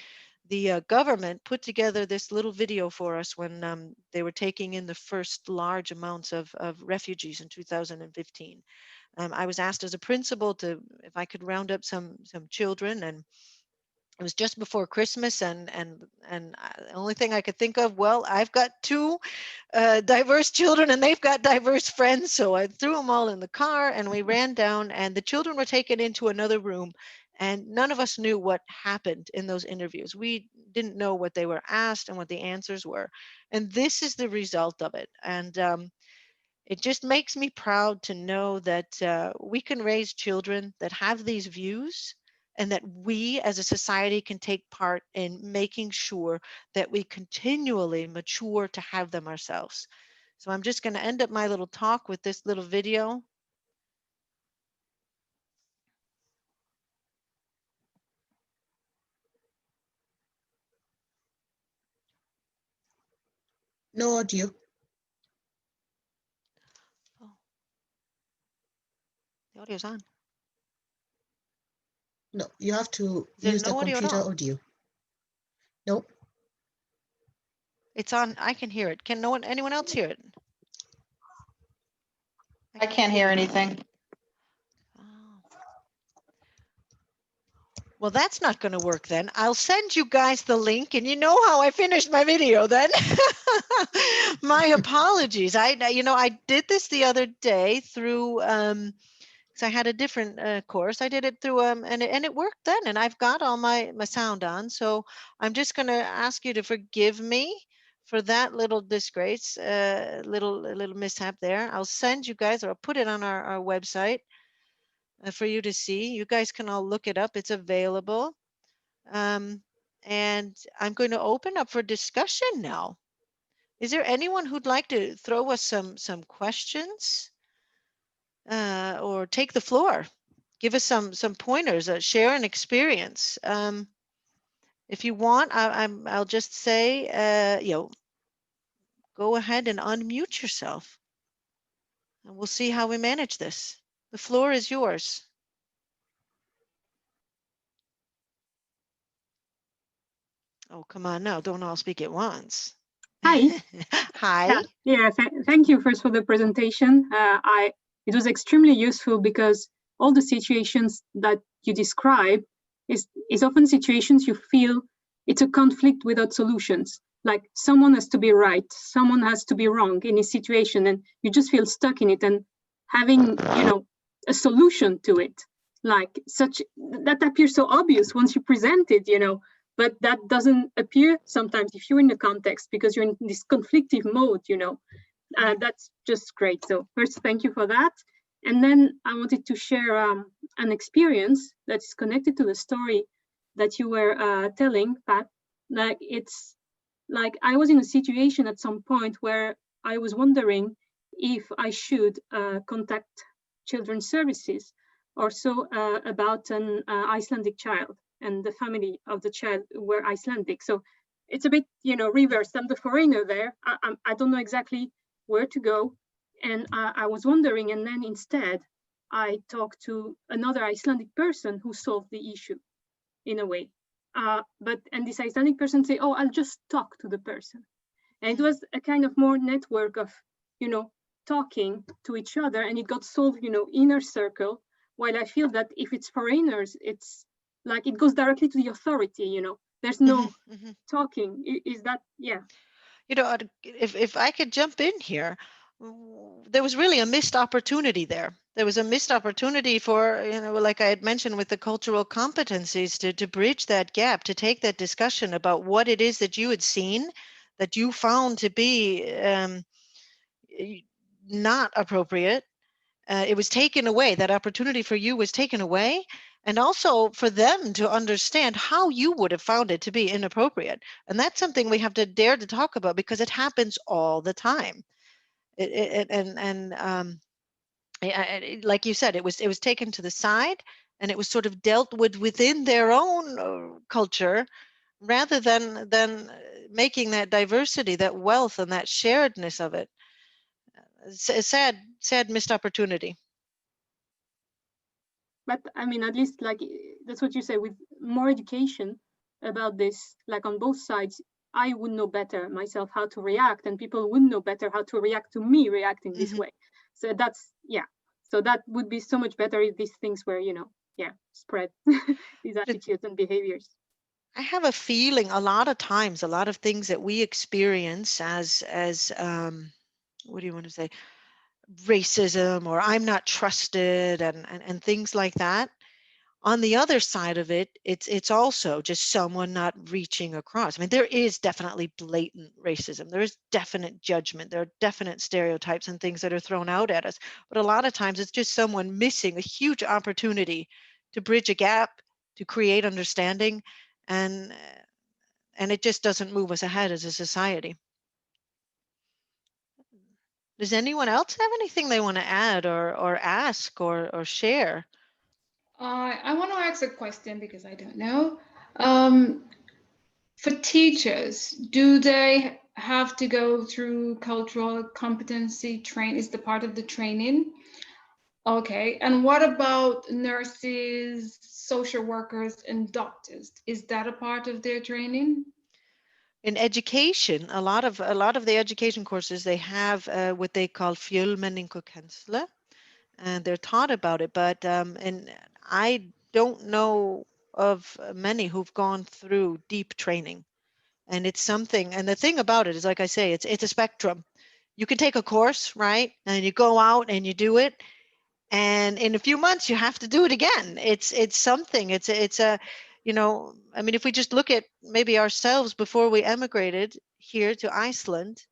The government put together this little video for us when they were taking in the first large amounts of refugees in 2015. I was asked as a principal if I could round up some children, and it was just before Christmas, and the only thing I could think of, well, I've got two diverse children and they've got diverse friends, so I threw them all in the car and we ran down, and the children were taken into another room, and none of us knew what happened in those interviews. We didn't know what they were asked and what the answers were, and this is the result of it. And it just makes me proud to know that we can raise children that have these views, and that we as a society can take part in making sure that we continually mature to have them ourselves. So I'm just going to end up my little talk with this little video. No audio. Oh, the audio's on. No, you have to There's use the no audio at computer all. audio. Nope. It's on. I can hear it. Can anyone else hear it? I can't hear anything. Well, that's not going to work then. I'll send you guys the link, and you know how I finished my video then. My apologies. I did this the other day through, because I had a different course. I did it through, and it worked then, and I've got all my sound on. So I'm just going to ask you to forgive me for that little disgrace, little mishap there. I'll send you guys, or I'll put it on our website for you to see. You guys can all look it up. It's available. And I'm going to open up for discussion now. Is there anyone who'd like to throw us some questions or take the floor? Give us some pointers, share an experience. If you want, I'll just say, go ahead and unmute yourself, and we'll see how we manage this. The floor is yours. Oh, come on now, don't all speak at once. Hi. Hi. Yeah, thank you first for the presentation. It was extremely useful because all the situations that you describe is often situations you feel it's a conflict without solutions. Like someone has to be right, someone has to be wrong in a situation, and you just feel stuck in it, and having a solution to it like such that appears so obvious once you present it, you know, but that doesn't appear sometimes if you're in the context because you're in this conflictive mode, you know. That's just great. So first, thank you for that. And then I wanted to share an experience that's connected to the story that you were telling, Pat. Like, it's like I was in a situation at some point where I was wondering if I should contact children's services or so about an Icelandic child, and the family of the child were Icelandic. So it's a bit, you know, reversed. I'm the foreigner there. I don't know exactly where to go. And I was wondering, and then instead I talked to another Icelandic person who solved the issue in a way. And this Icelandic person say, oh, I'll just talk to the person. And it was a kind of more network of, you know, talking to each other, and it got solved, you know, inner circle. While I feel that if it's foreigners, it's like it goes directly to the authority, you know, there's no talking. Is that, yeah. You know, if I could jump in here, there was really a missed opportunity there. There was a missed opportunity for, you know, like I had mentioned with the cultural competencies, to bridge that gap, to take that discussion about what it is that you had seen, that you found to be not appropriate. It was taken away. That opportunity for you was taken away. And also for them to understand how you would have found it to be inappropriate. And that's something we have to dare to talk about, because it happens all the time. Like you said, it was taken to the side, and it was sort of dealt with within their own culture, rather than making that diversity, that wealth, and that sharedness of it. Sad missed opportunity. But I mean, at least like that's what you say, with more education about this, like on both sides, I would know better myself how to react, and people would know better how to react to me reacting this way. So that's, yeah. So that would be so much better if these things were, you know, yeah, spread, these attitudes and behaviors. I have a feeling a lot of times, a lot of things that we experience as what do you want to say, racism, or I'm not trusted, and things like that. On the other side of it, it's also just someone not reaching across. I mean, there is definitely blatant racism. There is definite judgment. There are definite stereotypes and things that are thrown out at us. But a lot of times it's just someone missing a huge opportunity to bridge a gap, to create understanding, and it just doesn't move us ahead as a society. Does anyone else have anything they want to add or ask or share? I want to ask a question because I don't know. For teachers, do they have to go through cultural competency training? Is the part of the training? Okay, and what about nurses, social workers, and doctors? Is that a part of their training? In education, a lot of the education courses, they have what they call fjölmenningarkennsla, and they're taught about it. But and I don't know of many who've gone through deep training, and it's something. And the thing about it is, like I say, it's a spectrum. You can take a course, right, and you go out and you do it, and in a few months you have to do it again. It's something. It's a you know, I mean, if we just look at maybe ourselves before we emigrated here to Iceland,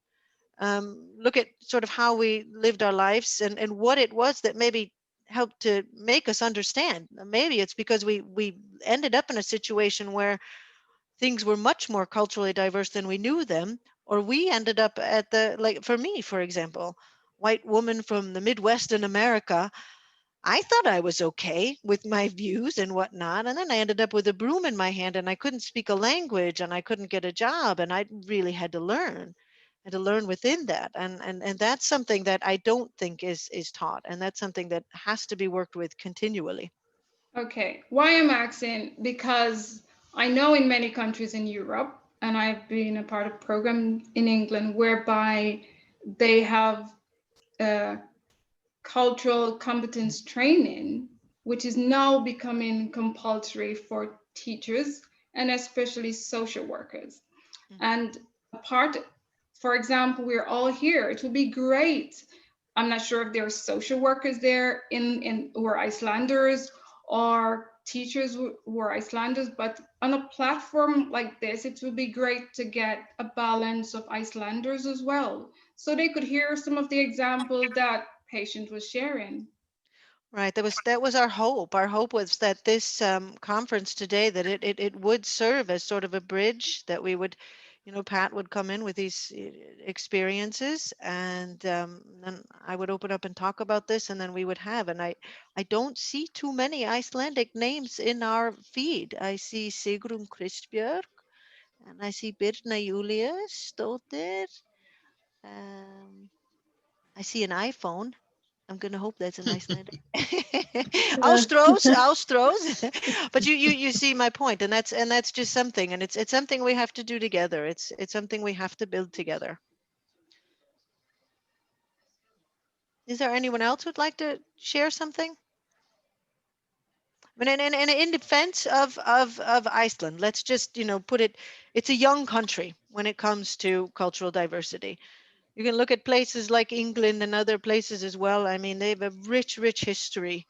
look at sort of how we lived our lives, and what it was that maybe helped to make us understand. Maybe it's because we ended up in a situation where things were much more culturally diverse than we knew them, or we ended up at the, like for me, for example, white woman from the Midwest in America. I thought I was okay with my views and whatnot. And then I ended up with a broom in my hand, and I couldn't speak a language, and I couldn't get a job. And I really had to learn within that. And that's something that I don't think is taught. And that's something that has to be worked with continually. Okay, why I'm asking, because I know in many countries in Europe, and I've been a part of a program in England whereby they have cultural competence training, which is now becoming compulsory for teachers and especially social workers. And apart, for example, we're all here. It would be great. I'm not sure if there are social workers there in or Icelanders, our teachers were Icelanders, but on a platform like this, it would be great to get a balance of Icelanders as well, so they could hear some of the example that patient was sharing. Right. That was our hope. Our hope was that this conference today, that it would serve as sort of a bridge, that we would, Pat would come in with these experiences, and then I would open up and talk about this, and then we would have. And I don't see too many Icelandic names in our feed. I see Sigrun Kristbjörg, and I see Birna Juliusdóttir. I see an iPhone. I'm gonna hope that's an Icelandic. Ástrós. But you see my point, and that's just something, and it's something we have to do together. It's something we have to build together. Is there anyone else who'd like to share something? I mean, and in defense of Iceland, let's just put it. It's a young country when it comes to cultural diversity. You can look at places like England and other places as well. I mean, they have a rich history,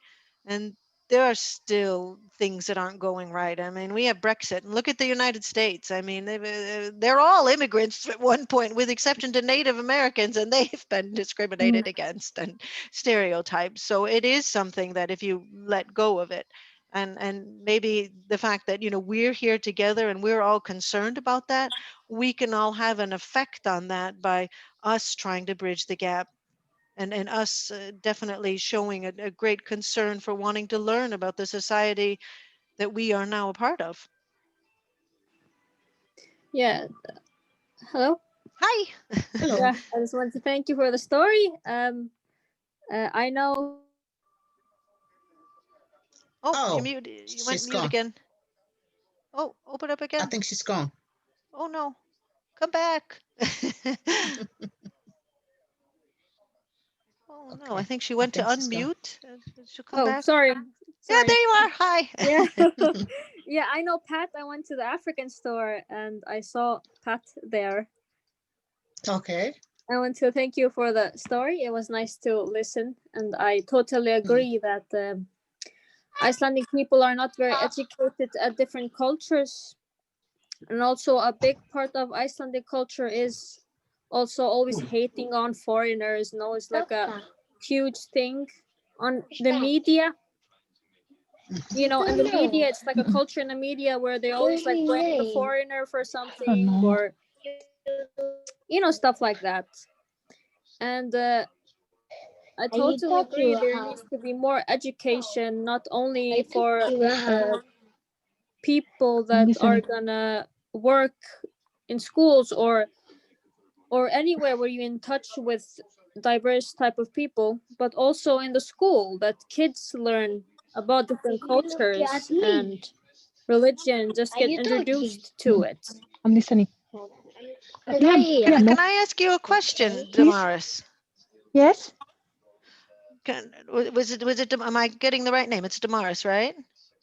and there are still things that aren't going right. I mean, we have Brexit, and look at the United States. I mean, they're all immigrants at one point, with exception to Native Americans, and they've been discriminated against and stereotyped. So it is something that if you let go of it, and maybe the fact that we're here together and we're all concerned about that, we can all have an effect on that by us trying to bridge the gap, and us definitely showing a great concern for wanting to learn about the society that we are now a part of. Yeah. Hello. Hi. Hello. Yeah, I just want to thank you for the story. I know. Oh, you mute. You went mute gone. again. Oh, open up again. I think she's gone. Oh no, come back. Oh no, I think she went to unmute. She'll come back. Sorry. Yeah, there you are. Hi. Yeah. Yeah, I know Pat. I went to the African store and I saw Pat there. Okay. I want to thank you for the story. It was nice to listen, and I totally agree that Icelandic people are not very educated at different cultures, and also a big part of Icelandic culture is also always hating on foreigners, and always like a huge thing on the media. In the media, it's like a culture in the media where they always like blame the foreigner for something, or stuff like that. And I totally agree. There needs to be more education, not only for people that are gonna work in schools or anywhere where you're in touch with diverse type of people, but also in the school, that kids learn about different cultures and religion, just get introduced to it. I'm listening. Can I ask you a question, Damaris? Yes. Was it? Am I getting the right name? It's Damaris, right?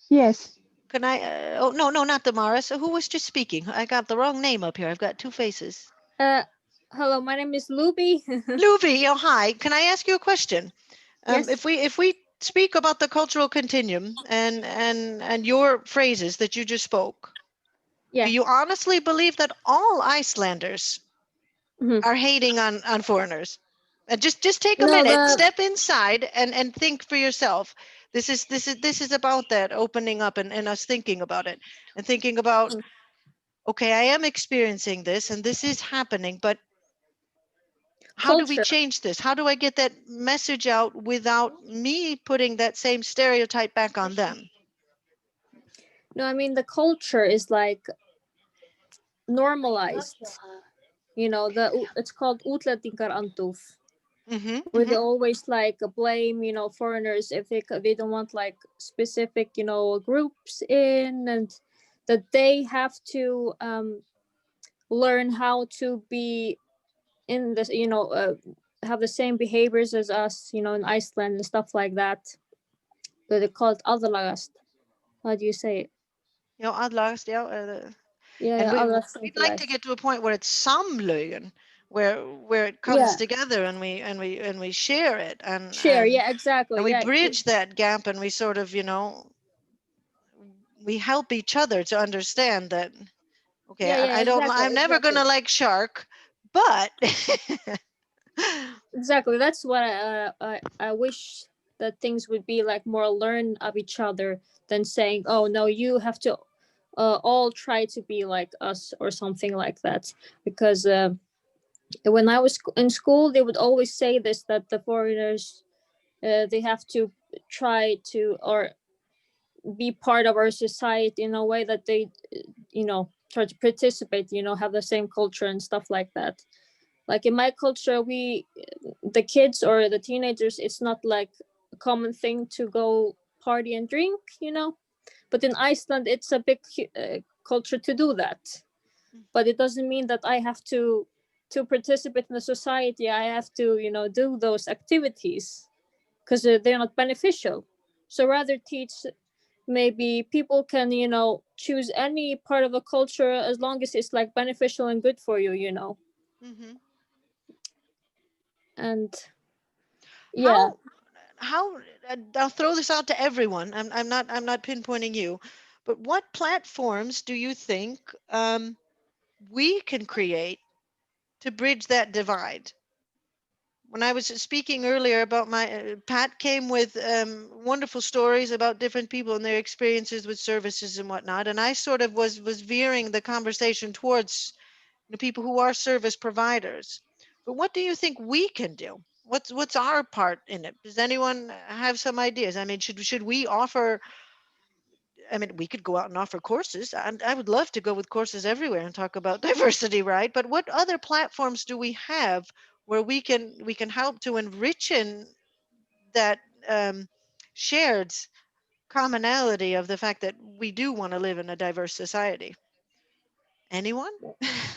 Yes. Can I? Oh no, not Damaris. Who was just speaking? I got the wrong name up here. I've got two faces. Hello, my name is Luby. Luby, oh hi. Can I ask you a question? Yes. If we speak about the cultural continuum and your phrases that you just spoke, do you honestly believe that all Icelanders are hating on foreigners? And just take a minute, step inside and think for yourself. This is about that opening up and us thinking about it, and thinking about, okay, I am experiencing this and this is happening, but how do we change this? How do I get that message out without me putting that same stereotype back on them? No, I mean, the culture is like normalized. It's called útlendingarandúð. Where they always like blame, foreigners if they don't want like specific, groups in, and that they have to learn how to be in this, have the same behaviors as us, in Iceland and stuff like that. But they call it aðlagast. How do you say it? Aðlagast, yeah. We'd like to get to a point where it's samlögin, where it comes together and we share it and exactly. and we bridge that gap, and we sort of we help each other to understand that, okay, Yeah, yeah, I'm never gonna like shark, but exactly. That's what I wish that things would be like more learn of each other than saying, oh no, you have to all try to be like us or something like that. Because when I was in school, they would always say this, that the foreigners, they have to try to or be part of our society in a way that they, try to participate, have the same culture and stuff like that. Like in my culture, the kids or the teenagers, it's not like a common thing to go party and drink, but in Iceland it's a big culture to do that. But it doesn't mean that I have to participate in the society. I have to do those activities because they're not beneficial. So rather teach, maybe people can choose any part of a culture as long as it's like beneficial and good for you. mm-hmm. And yeah, how I'll throw this out to everyone. I'm not pinpointing you, but what platforms do you think we can create to bridge that divide? When I was speaking earlier about my Pat came with wonderful stories about different people and their experiences with services and whatnot, and I sort of was veering the conversation towards people who are service providers. But what do you think we can do? What's our part in it? Does anyone have some ideas? I mean, should we offer? I mean, we could go out and offer courses, and I would love to go with courses everywhere and talk about diversity, right? But what other platforms do we have where we can help to enrich in that shared commonality of the fact that we do want to live in a diverse society? Anyone?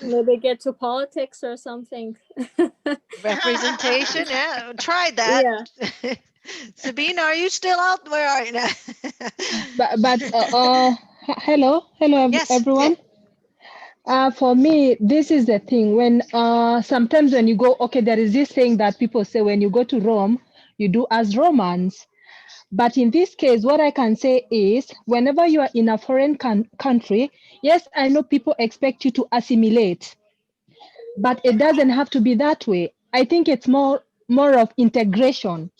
maybe get to politics or something. Representation, yeah, tried that. Yeah. Sabina, are you still out? Where are you now? Hello, Yes, everyone. For me, this is the thing. When sometimes when you go, okay, there is this thing that people say when you go to Rome, you do as Romans. But in this case, what I can say is whenever you are in a foreign country, yes, I know people expect you to assimilate, but it doesn't have to be that way. I think it's more of integration.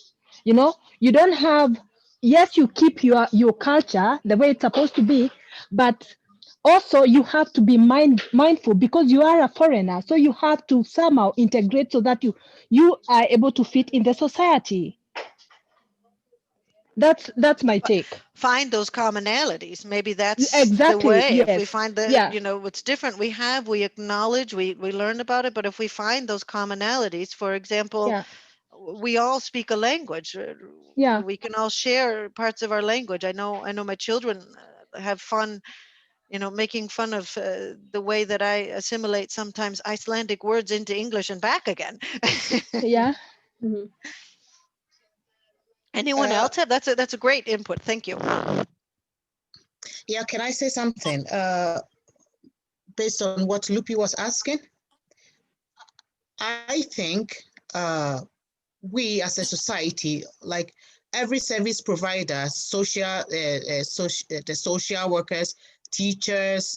You don't have, yes, you keep your culture the way it's supposed to be, but also you have to be mindful because you are a foreigner. So you have to somehow integrate so that you are able to fit in the society. That's my take. Find those commonalities. Maybe that's Exactly, the way. yes. If we find that, Yeah. what's different, we acknowledge, we learn about it. But if we find those commonalities, for example, Yeah. we all speak a language. Yeah. We can all share parts of our language. I know my children have fun, making fun of the way that I assimilate sometimes Icelandic words into English and back again. Yeah. Mm-hmm. Anyone else have? That's a great input. Thank you. Yeah, can I say something based on what Lupi was asking? I think we as a society, like every service provider, the social workers, teachers,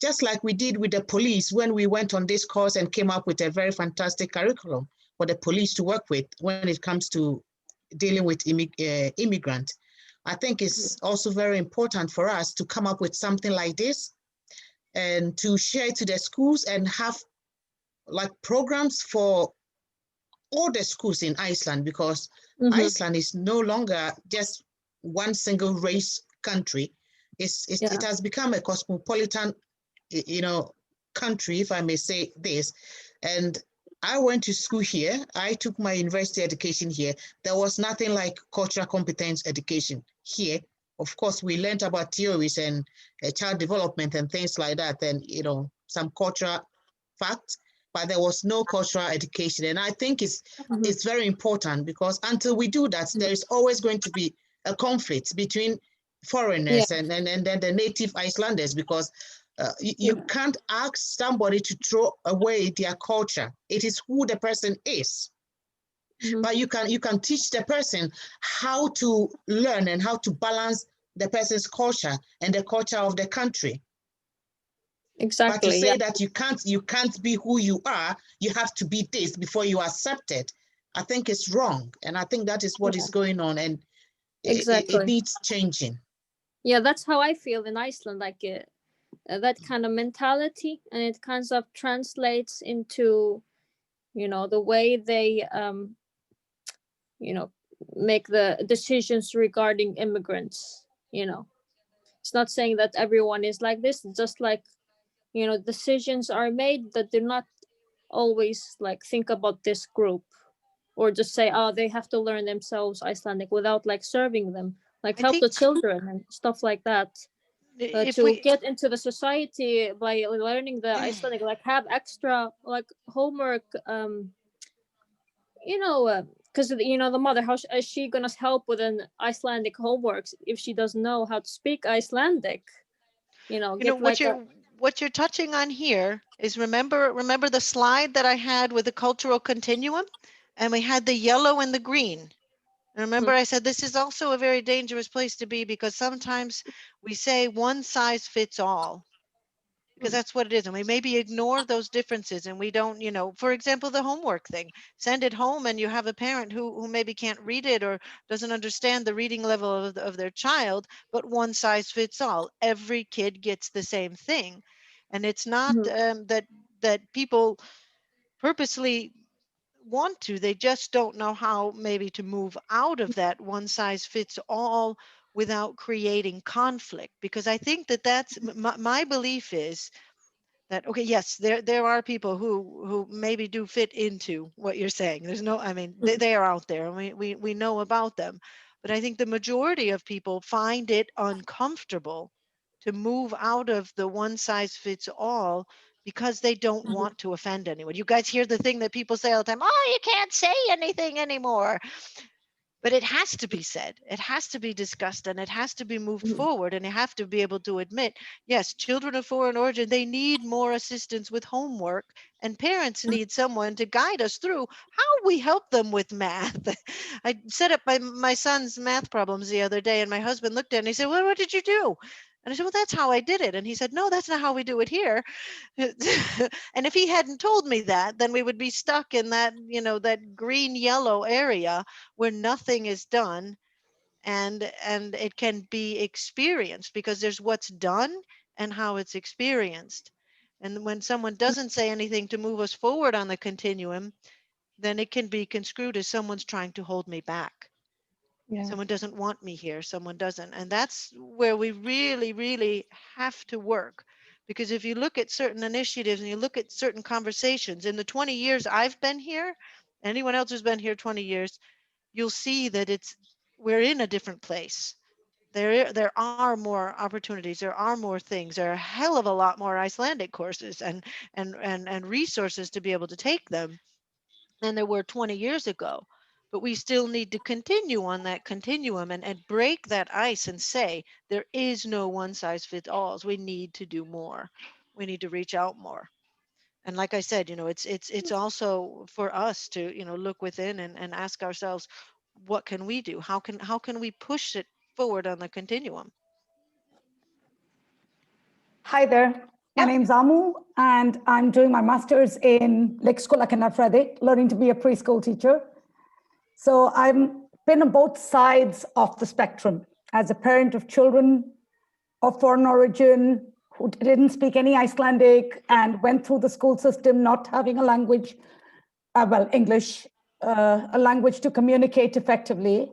just like we did with the police when we went on this course and came up with a very fantastic curriculum for the police to work with when it comes to dealing with immigrants. I think it's also very important for us to come up with something like this and to share to the schools and have like programs for all the schools in Iceland, because Iceland is no longer just one single race country. It has become a cosmopolitan, country, if I may say this. And I went to school here. I took my university education here. There was nothing like cultural competence education here. Of course, we learned about theories and child development and things like that, and some cultural facts, but there was no cultural education. And I think it's very important, because until we do that, there is always going to be a conflict between foreigners and then the native Icelanders, because you can't ask somebody to throw away their culture. It is who the person is. But you can teach the person how to learn and how to balance the person's culture and the culture of the country. Exactly. But to say Yeah. that you can't be who you are, you have to be this before you accept it, I think it's wrong. And I think that is what is going on, and Exactly. it needs changing. Yeah, that's how I feel in Iceland, like that kind of mentality, and it kind of translates into, you know, the way they, you know, make the decisions regarding immigrants. You know, it's not saying that everyone is like this, just like, you know, decisions are made that do not always like think about this group, or just say, oh, they have to learn themselves Icelandic without like serving them, like help the children and stuff like that. To get into the society by learning the Icelandic, like have extra like homework, you know, because you know the mother, how is she gonna help with an Icelandic homework if she doesn't know how to speak Icelandic? You know, get like what you're touching on here is remember the slide that I had with the cultural continuum, and we had the yellow and the green. Remember, I said this is also a very dangerous place to be, because sometimes we say one size fits all, because that's what it is. And we maybe ignore those differences, and we don't, you know, for example, the homework thing, send it home and you have a parent who maybe can't read it or doesn't understand the reading level of their child, but one size fits all. Every kid gets the same thing. And it's not that people purposely want to, they just don't know how maybe to move out of that one size fits all without creating conflict. Because I think that that's my belief is that, okay, yes, there are people who maybe do fit into what you're saying. There's no, I mean, they are out there, and we know about them. But I think the majority of people find it uncomfortable to move out of the one size fits all, because they don't want to offend anyone. You guys hear the thing that people say all the time, oh, you can't say anything anymore. But it has to be said, it has to be discussed, and it has to be moved forward. And you have to be able to admit, yes, children of foreign origin, they need more assistance with homework, and parents need someone to guide us through how we help them with math. I set up my son's math problems the other day, and my husband looked at it and he said, well, what did you do? And I said, well, that's how I did it. And he said, no, that's not how we do it here. And if he hadn't told me that, then we would be stuck in that, you know, that green yellow area where nothing is done, and it can be experienced, because there's what's done and how it's experienced. And when someone doesn't say anything to move us forward on the continuum, then it can be construed as someone's trying to hold me back. Yeah. Someone doesn't want me here, someone doesn't. And that's where we really, really have to work. Because if you look at certain initiatives and you look at certain conversations, in the 20 years I've been here, anyone else who's been here 20 years, you'll see that we're in a different place. There are more opportunities, there are more things, there are a hell of a lot more Icelandic courses and resources to be able to take them than there were 20 years ago. But we still need to continue on that continuum and break that ice and say there is no one size fits all. We need to do more. We need to reach out more. And like I said, you know, it's also for us to, you know, look within and ask ourselves, what can we do? How can we push it forward on the continuum? Hi there. My name's Amu, and I'm doing my master's in Leikskóla Kennarafræði, learning to be a preschool teacher. So I've been on both sides of the spectrum as a parent of children of foreign origin who didn't speak any Icelandic and went through the school system not having a language, English, a language to communicate effectively,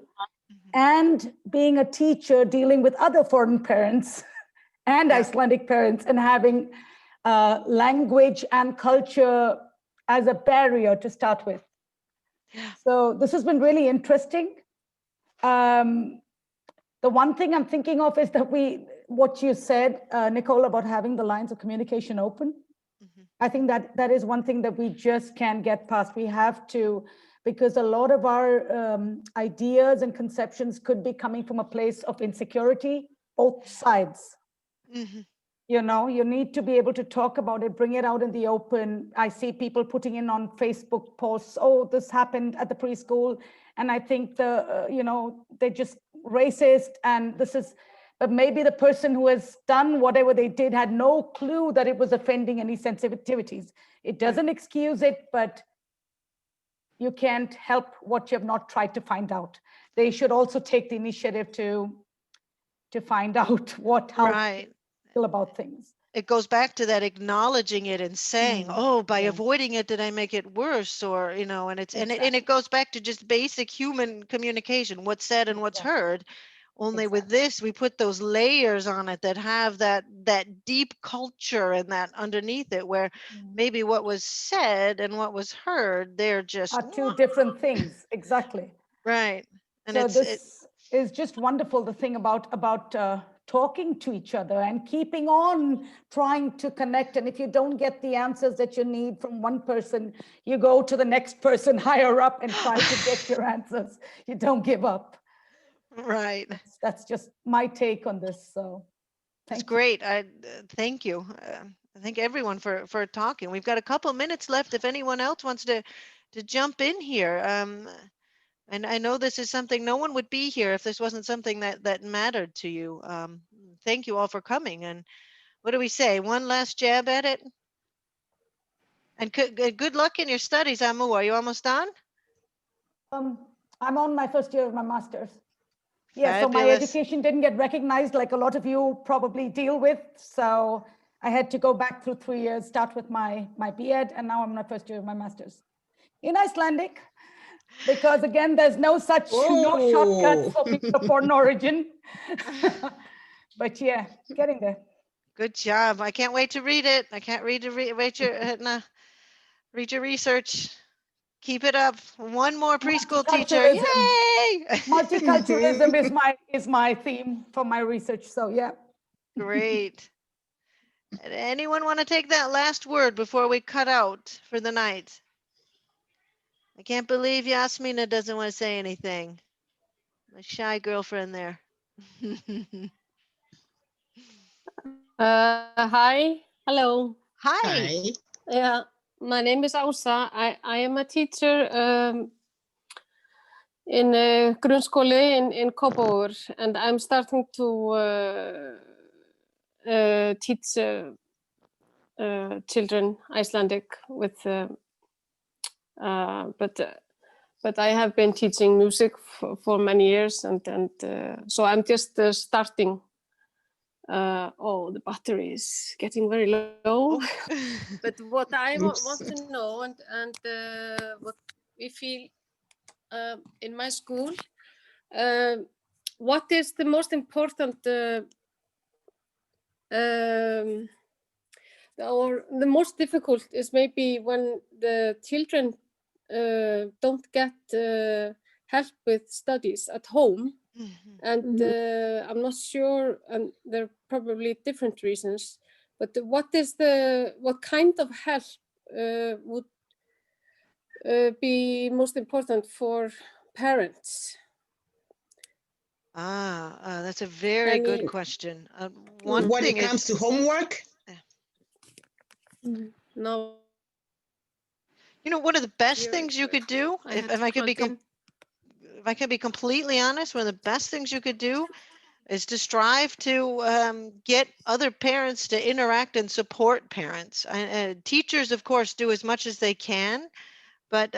and being a teacher dealing with other foreign parents and Icelandic parents, and having language and culture as a barrier to start with. So this has been really interesting. The one thing I'm thinking of is that what you said, Nichole, about having the lines of communication open. I think that is one thing that we just can't get past. We have to, because a lot of our ideas and conceptions could be coming from a place of insecurity, both sides. You know, you need to be able to talk about it, bring it out in the open. I see people putting in on Facebook posts, oh, this happened at the preschool. And I think they're just racist. And this is but maybe the person who has done whatever they did had no clue that it was offending any sensitivities. It doesn't excuse it, but you can't help what you have not tried to find out. They should also take the initiative to find out how Right. they feel about things. It goes back to that acknowledging it and saying, oh, by yeah. avoiding it, did I make it worse? Or, you know, and it's, and it goes back to just basic human communication, what's said and what's heard. Only with this, we put those layers on it that have that deep culture and that underneath it, where maybe what was said and what was heard, they're just are two different things. Exactly. Right. And so this is just wonderful. The thing about talking to each other and keeping on trying to connect. And if you don't get the answers that you need from one person, you go to the next person higher up and try to get your answers. You don't give up. Right. That's just my take on this. So that's great. Thank you. I thank everyone for talking. We've got a couple minutes left. If anyone else wants to jump in here. And I know this is something, no one would be here if this wasn't something that mattered to you. Thank you all for coming. And what do we say? One last jab at it? And good luck in your studies, Amu. Are you almost done? I'm on my first year of my master's. Yeah, so my Fabulous. education didn't get recognized like a lot of you probably deal with. So I had to go back through 3 years, start with my B.Ed, and now I'm in my first year of my master's in Icelandic. Because again, there's no shortcuts for being of foreign origin. But yeah, getting there. Good job. I can't wait to read it. I can't wait to read your research. Keep it up. One more preschool teacher. Yay! Multiculturalism is my theme for my research. So yeah. Great. Anyone want to take that last word before we cut out for the night? I can't believe Yasmina doesn't want to say anything. My shy girlfriend there. Hi. Hello. Hi. Yeah, my name is Ása. I am a teacher in grunnskóli in Kópavogur, and I'm starting to teach children Icelandic with but I have been teaching music for many years, and so I'm just starting. Oh, the battery is getting very low. But what I want to know, and what we feel in my school, what is the most important or the most difficult is maybe when the children don't get help with studies at home. And I'm not sure, and there are probably different reasons, but what kind of help would be most important for parents? That's a very good question. When it comes to homework? No. You know, one of the best things you could do, if I could be completely honest, one of the best things you could do is to strive to get other parents to interact and support parents. Teachers, of course, do as much as they can, but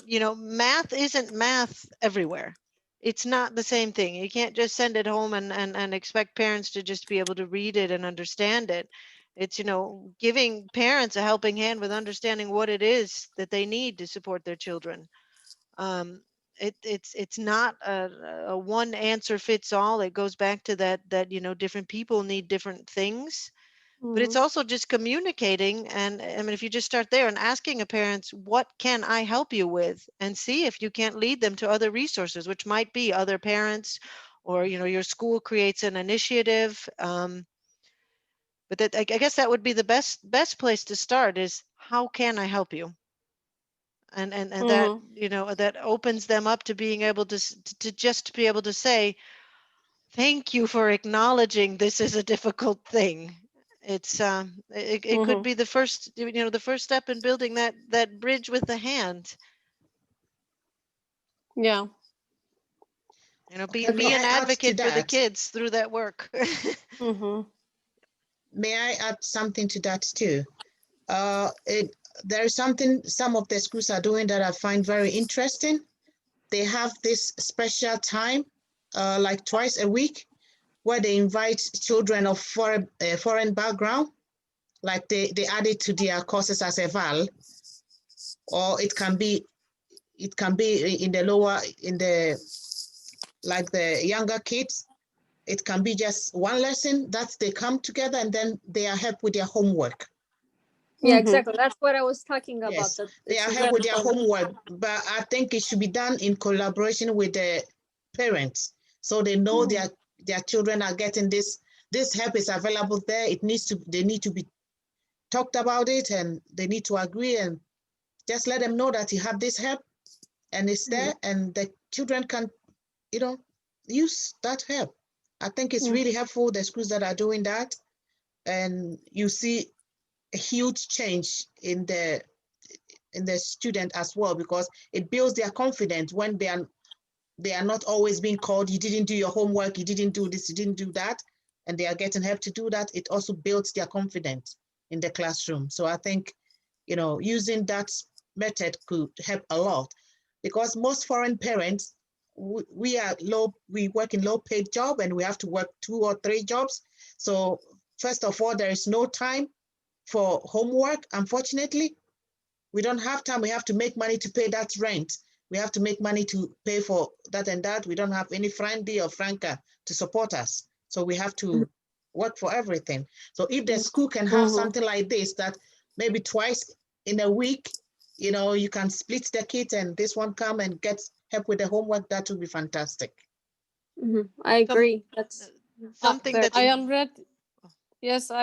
you know, math isn't math everywhere. It's not the same thing. You can't just send it home and expect parents to just be able to read it and understand it. It's, you know, giving parents a helping hand with understanding what it is that they need to support their children. It's not a one answer fits all. It goes back to that you know, different people need different things. But it's also just communicating. And I mean, if you just start there and asking a parent, what can I help you with? And see if you can't lead them to other resources, which might be other parents, or, you know, your school creates an initiative. But that, I guess that would be the best place to start, is how can I help you? And that, you know, that opens them up to being able to just be able to say, thank you for acknowledging this is a difficult thing. It's it could be the first, you know, the first step in building that bridge with the hand. Yeah. You know, be May an I add to advocate for the that? kids through that work. May I add something to that too? There is something some of the schools are doing that I find very interesting. They have this special time, like twice a week, where they invite children of foreign background, like they add it to their courses as a VAL, or it can be in the like the younger kids. It can be just one lesson that they come together and then they are helped with their homework. Yeah, exactly. That's what I was talking about. Yes, That they are it's helped with their very fun. homework, but I think it should be done in collaboration with the parents, so they know their children are getting this help is available there. They need to be talked about it, and they need to agree and just let them know that you have this help and it's there, and the children can, use that help. I think it's really helpful, the schools that are doing that, and you see a huge change in the student as well, because it builds their confidence when they are not always being called, you didn't do your homework, you didn't do this, you didn't do that, and they are getting help to do that. It also builds their confidence in the classroom. So I think, using that method could help a lot, because most foreign parents, we work in low-paid job and we have to work 2 or 3 jobs. So first of all, there is no time for homework. Unfortunately, we don't have time. We have to make money to pay that rent. We have to make money to pay for that and that. We don't have any Frandy or Franca to support us. So we have to work for everything. So if the school can have something like this, that maybe twice in a week, you can split the kids and this one come and get help with the homework, that would be fantastic. I agree. That's something that I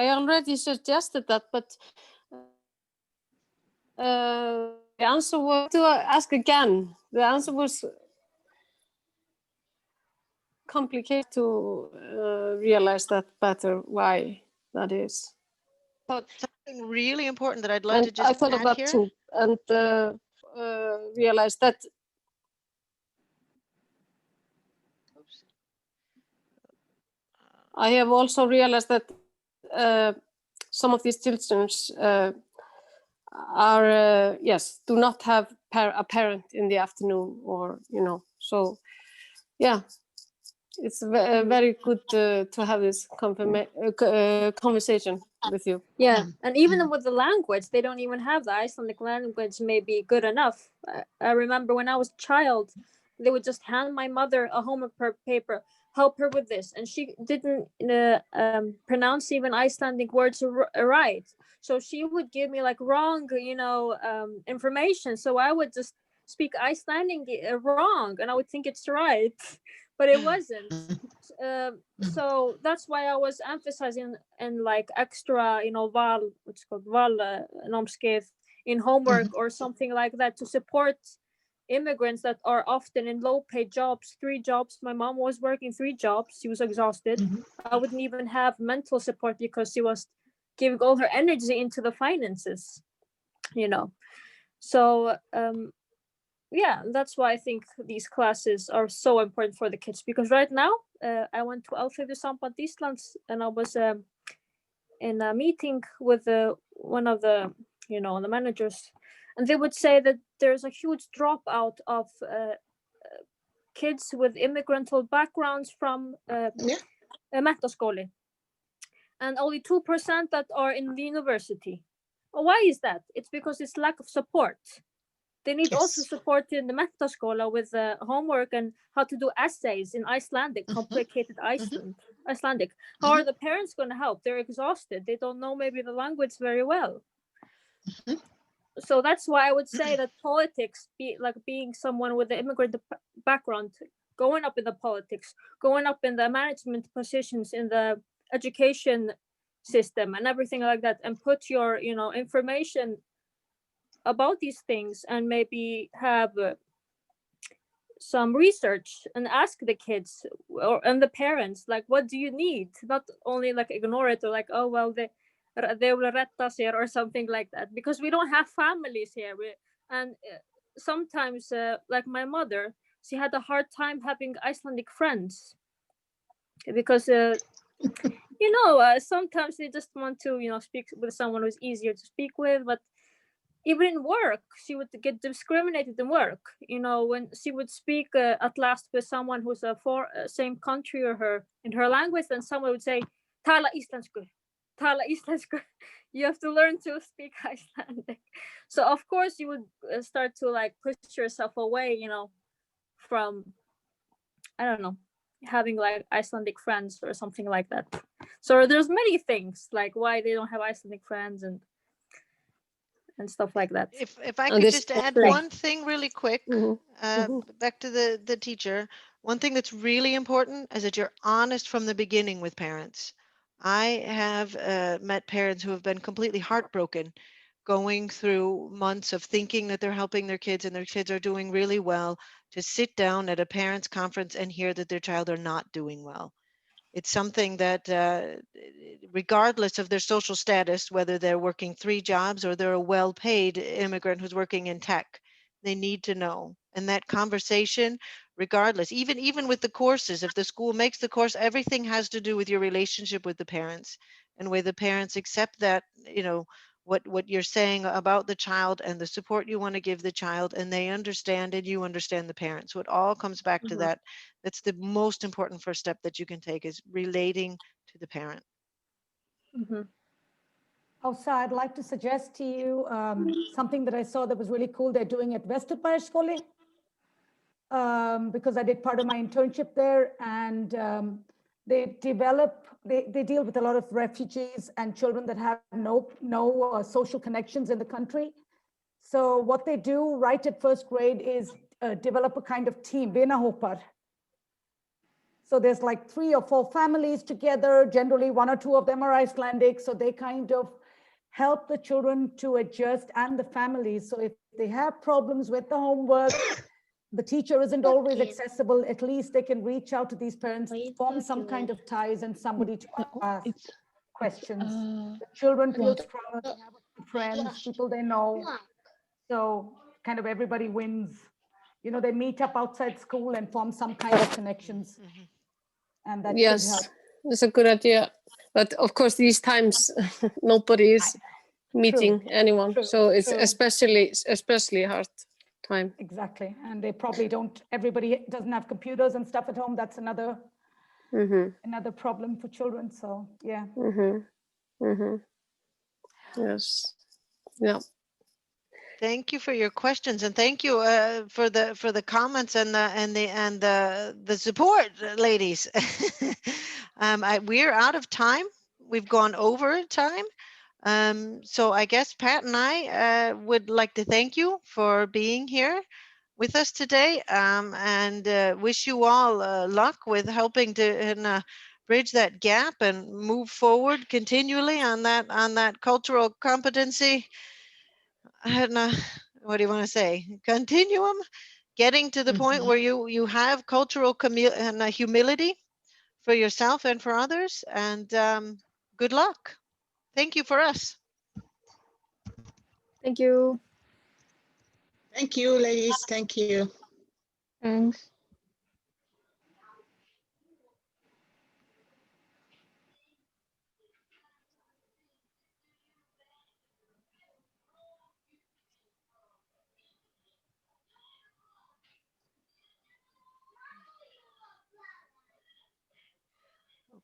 already suggested that, but the answer was to ask again. The answer was complicated to realize that better, why that is. But something really important that I'd like to just I thought of that here. too, and realized that. I have also realized that some of these children are do not have a parent in the afternoon, or so yeah, it's very good to have this conversation with you. Yeah, and even with the language, they don't even have the Icelandic language maybe good enough. I remember when I was a child, they would just hand my mother a homework paper, help her with this, and she didn't pronounce even Icelandic words right. So she would give me like wrong, information. So I would just speak Icelandic wrong, and I would think it's right, but it wasn't. So that's why I was emphasizing in like extra, val, what's called val námskeið in homework or something like that, to support immigrants that are often in low-paid jobs, 3 jobs. My mom was working 3 jobs. She was exhausted. I wouldn't even have mental support because she was giving all her energy into the finances, So yeah, that's why I think these classes are so important for the kids, because right now I went to Alþýðusamband Íslands and I was in a meeting with one of the the managers, and they would say that there's a huge dropout of kids with immigrant backgrounds from menntaskóli, and only 2% that are in the university. Why is that? It's because it's lack of support. They need also support in the menntaskóla with homework and how to do essays in Icelandic, complicated Icelandic. How are the parents going to help? They're exhausted. They don't know maybe the language very well. So that's why I would say that politics, being someone with the immigrant background, going up in the politics, going up in the management positions in the education system and everything like that, and put your information about these things, and maybe have some research and ask the kids and the parents, like, what do you need? Not only like ignore it, or like, oh well, they will retta sér or something like that, because we don't have families here. And sometimes like my mother, she had a hard time having Icelandic friends because sometimes they just want to speak with someone who's easier to speak with, but even in work she would get discriminated in work, when she would speak at last with someone who's same country or her in her language, then someone would say tala íslensku, tala íslensku. You have to learn to speak Icelandic. So of course you would start to like push yourself away, from, I don't know, having like Icelandic friends or something like that. So there's many things like why they don't have Icelandic friends and stuff like that. If I could just add one thing really quick, back to the teacher, one thing that's really important is that you're honest from the beginning with parents. I have met parents who have been completely heartbroken going through months of thinking that they're helping their kids and their kids are doing really well, to sit down at a parents' conference and hear that their child are not doing well. It's something that regardless of their social status, whether they're working 3 jobs or they're a well-paid immigrant who's working in tech, they need to know. And that conversation, regardless, even with the courses, if the school makes the course, everything has to do with your relationship with the parents, and where the parents accept that, what you're saying about the child and the support you want to give the child, and they understand and you understand the parents. So it all comes back to that. That's the most important first step that you can take, is relating to the parent. Also, I'd like to suggest to you something that I saw that was really cool they're doing at Vesturbergsskóli, because I did part of my internship there, and they deal with a lot of refugees and children that have no social connections in the country. So what they do right at first grade is develop a kind of team, vinahópar. So there's like 3 or 4 families together. Generally 1 or 2 of them are Icelandic. So they kind of help the children to adjust, and the families. So if they have problems with the homework, the teacher isn't always accessible, at least they can reach out to these parents, form some kind of ties and somebody to ask questions. The children feel stronger, they have friends, people they know. So kind of everybody wins. They meet up outside school and form some kind of connections. And that should help. That's a good idea. But of course, these times, nobody is meeting anyone. True. So it's especially hard time. Exactly. And they probably everybody doesn't have computers and stuff at home. That's another problem for children. So yeah. Yes. Yeah. Thank you for your questions, and thank you for the comments and the support, ladies. We're out of time. We've gone over time. So I guess Pat and I would like to thank you for being here with us today, and wish you all luck with helping to bridge that gap and move forward continually on that cultural competency. What do you want to say? Continuum, getting to the point where you have cultural humility for yourself and for others, and good luck. Thank you for us. Thank you. Thank you, ladies. Thank you. Thanks.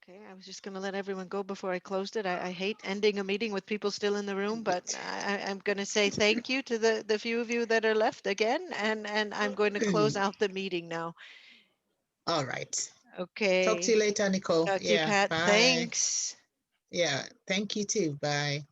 Okay, I was just going to let everyone go before I closed it. I hate ending a meeting with people still in the room, but I'm going to say thank you to the few of you that are left again, and I'm going to close out the meeting now. All right. Okay. Talk to you later, Nichole. Talk to you, Pat. Bye. Thanks. Yeah, thank you too. Bye.